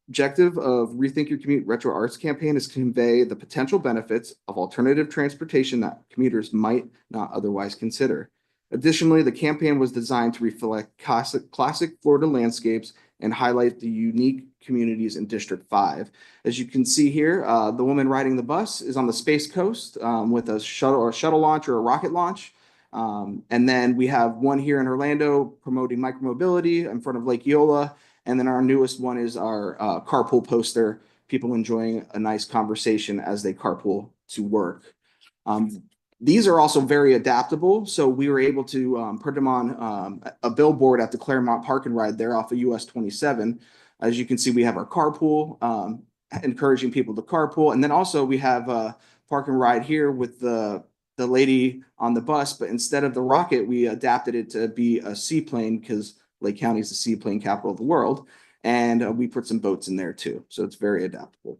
Speaker 20: objective of Rethink Your Commute Retro Arts campaign is to convey the potential benefits of alternative transportation that commuters might not otherwise consider. Additionally, the campaign was designed to reflect classic Florida landscapes and highlight the unique communities in District 5. As you can see here, the woman riding the bus is on the Space Coast with a shuttle launch or a rocket launch. And then we have one here in Orlando promoting micromobility in front of Lake Eola. And then our newest one is our carpool poster, people enjoying a nice conversation as they carpool to work. These are also very adaptable. So we were able to put them on a billboard at the Claremont Park and Ride there off of US 27. As you can see, we have our carpool, encouraging people to carpool. And then also we have Park and Ride here with the lady on the bus, but instead of the rocket, we adapted it to be a seaplane because Lake County is the seaplane capital of the world. And we put some boats in there too. So it's very adaptable.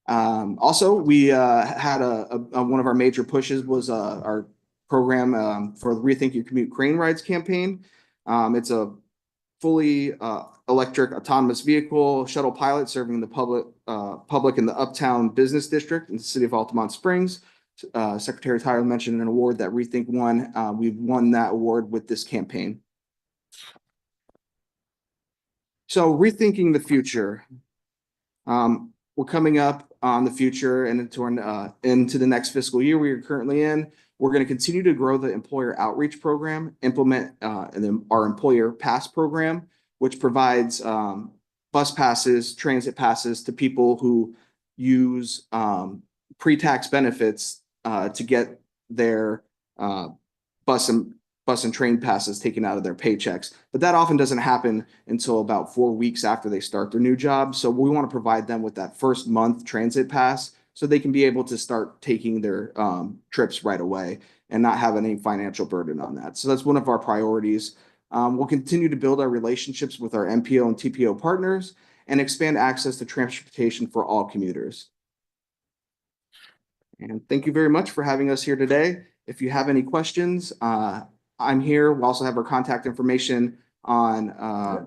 Speaker 20: Also, we had one of our major pushes was our program for the Rethink Your Commute Crane Rides campaign. It's a fully electric autonomous vehicle shuttle pilot serving the public in the Uptown Business District in the city of Altamont Springs. Secretary Tyler mentioned an award that Rethink won. We've won that award with this campaign. So rethinking the future. We're coming up on the future and into the next fiscal year we are currently in. We're going to continue to grow the employer outreach program, implement our employer pass program, which provides bus passes, transit passes to people who use pre-tax benefits to get their bus and train passes taken out of their paychecks. But that often doesn't happen until about 4 weeks after they start their new job. So we want to provide them with that first month transit pass so they can be able to start taking their trips right away and not have any financial burden on that. So that's one of our priorities. We'll continue to build our relationships with our MPO and TPO partners and expand access to transportation for all commuters. And thank you very much for having us here today. If you have any questions, I'm here. We also have our contact information on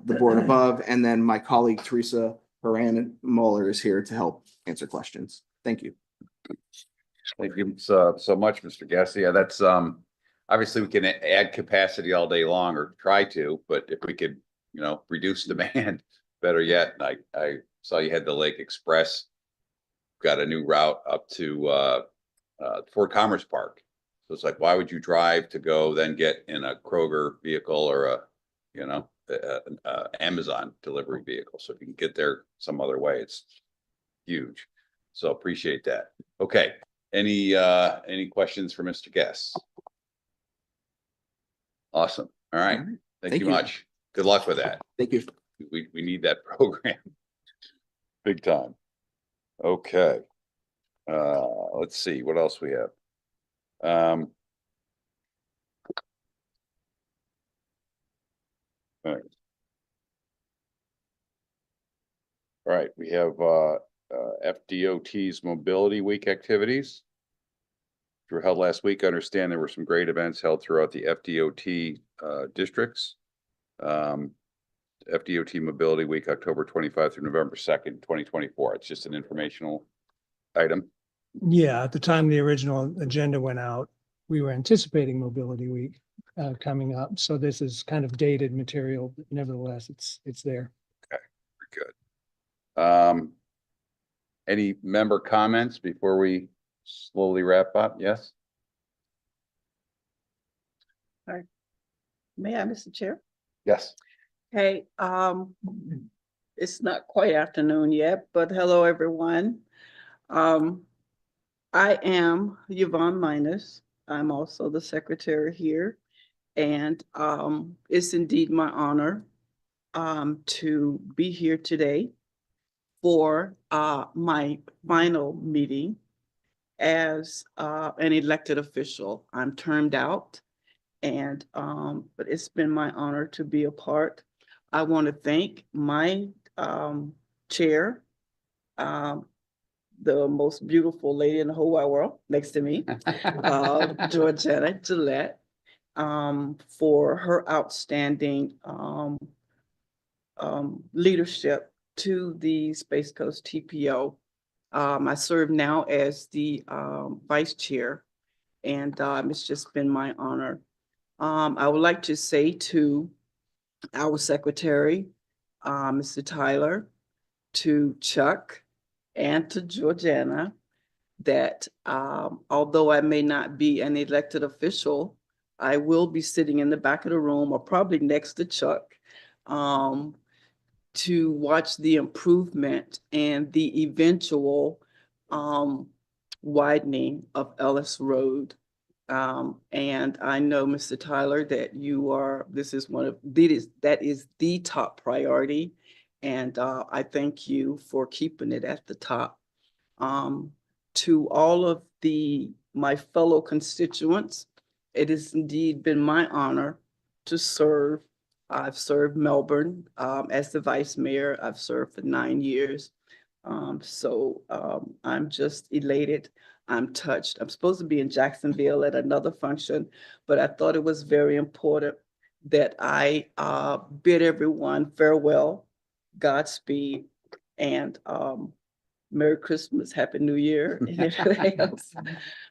Speaker 20: the board above. And then my colleague, Teresa Haran Muller, is here to help answer questions. Thank you.
Speaker 1: Thank you so much, Mr. Guest. Yeah, that's obviously we can add capacity all day long or try to, but if we could, reduce demand, better yet. I saw you had the Lake Express, got a new route up to Fort Commerce Park. So it's like, why would you drive to go then get in a Kroger vehicle or a Amazon delivery vehicle? So if you can get there some other way, it's huge. So appreciate that. Okay. Any questions for Mr. Guest? Awesome. All right. Thank you much. Good luck with that.
Speaker 20: Thank you.
Speaker 1: We need that program. Big time. Okay. Let's see what else we have. All right, we have FDOT's Mobility Week activities. Which were held last week. I understand there were some great events held throughout the FDOT districts. FDOT Mobility Week, October 25 through November 2nd, 2024. It's just an informational item.
Speaker 7: Yeah, at the time the original agenda went out, we were anticipating Mobility Week coming up. So this is kind of dated material, but nevertheless, it's there.
Speaker 1: Okay, very good. Any member comments before we slowly wrap up? Yes?
Speaker 4: May I, Mr. Chair?
Speaker 1: Yes.
Speaker 4: Hey, it's not quite afternoon yet, but hello, everyone. I am Yvonne Minus. I'm also the secretary here. And it's indeed my honor to be here today for my final meeting as an elected official. I'm termed out, and but it's been my honor to be a part. I want to thank my chair, the most beautiful lady in the whole wide world next to me, Georgiana Gillette, for her outstanding leadership to the Space Coast TPO. I serve now as the vice chair, and it's just been my honor. I would like to say to our secretary, Mr. Tyler, to Chuck, and to Georgiana, that although I may not be an elected official, I will be sitting in the back of the room or probably next to Chuck to watch the improvement and the eventual widening of Ellis Road. And I know, Mr. Tyler, that that is the top priority. And I thank you for keeping it at the top. To all of my fellow constituents, it has indeed been my honor to serve. I've served Melbourne as the vice mayor. I've served for 9 years. So I'm just elated. I'm touched. I'm supposed to be in Jacksonville at another function, but I thought it was very important that I bid everyone farewell, Godspeed, and Merry Christmas, Happy New Year, and everything else.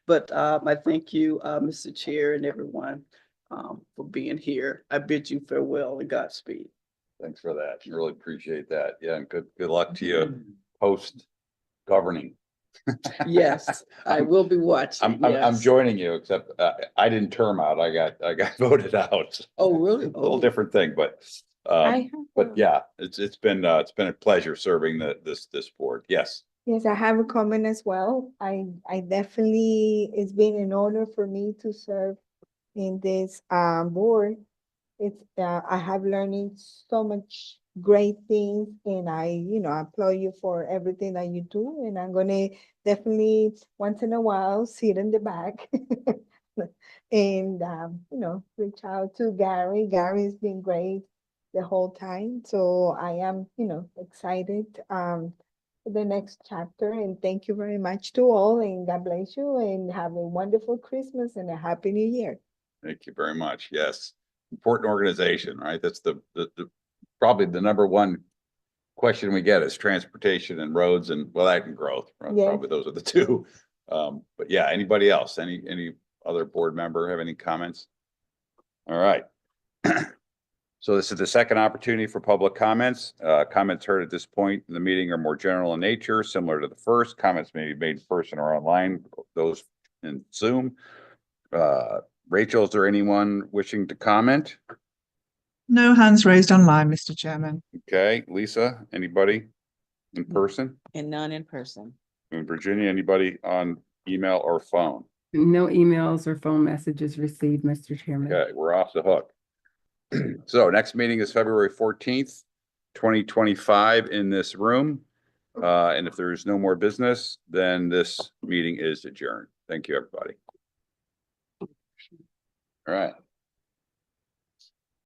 Speaker 4: But I thank you, Mr. Chair, and everyone for being here. I bid you farewell and Godspeed.
Speaker 1: Thanks for that. Really appreciate that. Yeah, and good luck to you post governing.
Speaker 4: Yes, I will be watching.
Speaker 1: I'm
Speaker 4: Yes.
Speaker 1: joining you, except I didn't term out. I got voted out.
Speaker 4: Oh, really?
Speaker 1: A little different thing, but yeah, it's been a pleasure serving this board. Yes.
Speaker 8: Yes, I have a comment as well. I definitely, it's been an honor for me to serve in this board. I have learned so much great things, and I applaud you for everything that you do. And I'm gonna definitely once in a while sit in the back and reach out to Gary. Gary's been great the whole time. So I am, excited for the next chapter. And thank you very much to all, and God bless you, and have a wonderful Christmas and a Happy New Year.
Speaker 1: Thank you very much. Yes. Important organization, right? That's the probably the number one question we get is transportation and roads and that and growth. Right?
Speaker 8: Yes.
Speaker 1: Probably those are the two. But yeah, anybody else? Any other board member have any comments? All right. So this is the second opportunity for public comments. Comments heard at this point in the meeting are more general in nature, similar to the first. Comments may be made in person or online, those in Zoom. Rachel, is there anyone wishing to comment?
Speaker 14: No hands raised online, Mr. Chairman.
Speaker 1: Okay, Lisa, anybody in person?
Speaker 13: And none in person.
Speaker 1: In Virginia, anybody on email or phone?
Speaker 15: No emails or phone messages received, Mr. Chairman.
Speaker 1: Okay, we're off the hook. So next meeting is February 14th, 2025 in this room. And if there's no more business, then this meeting is adjourned. Thank you, everybody. All right.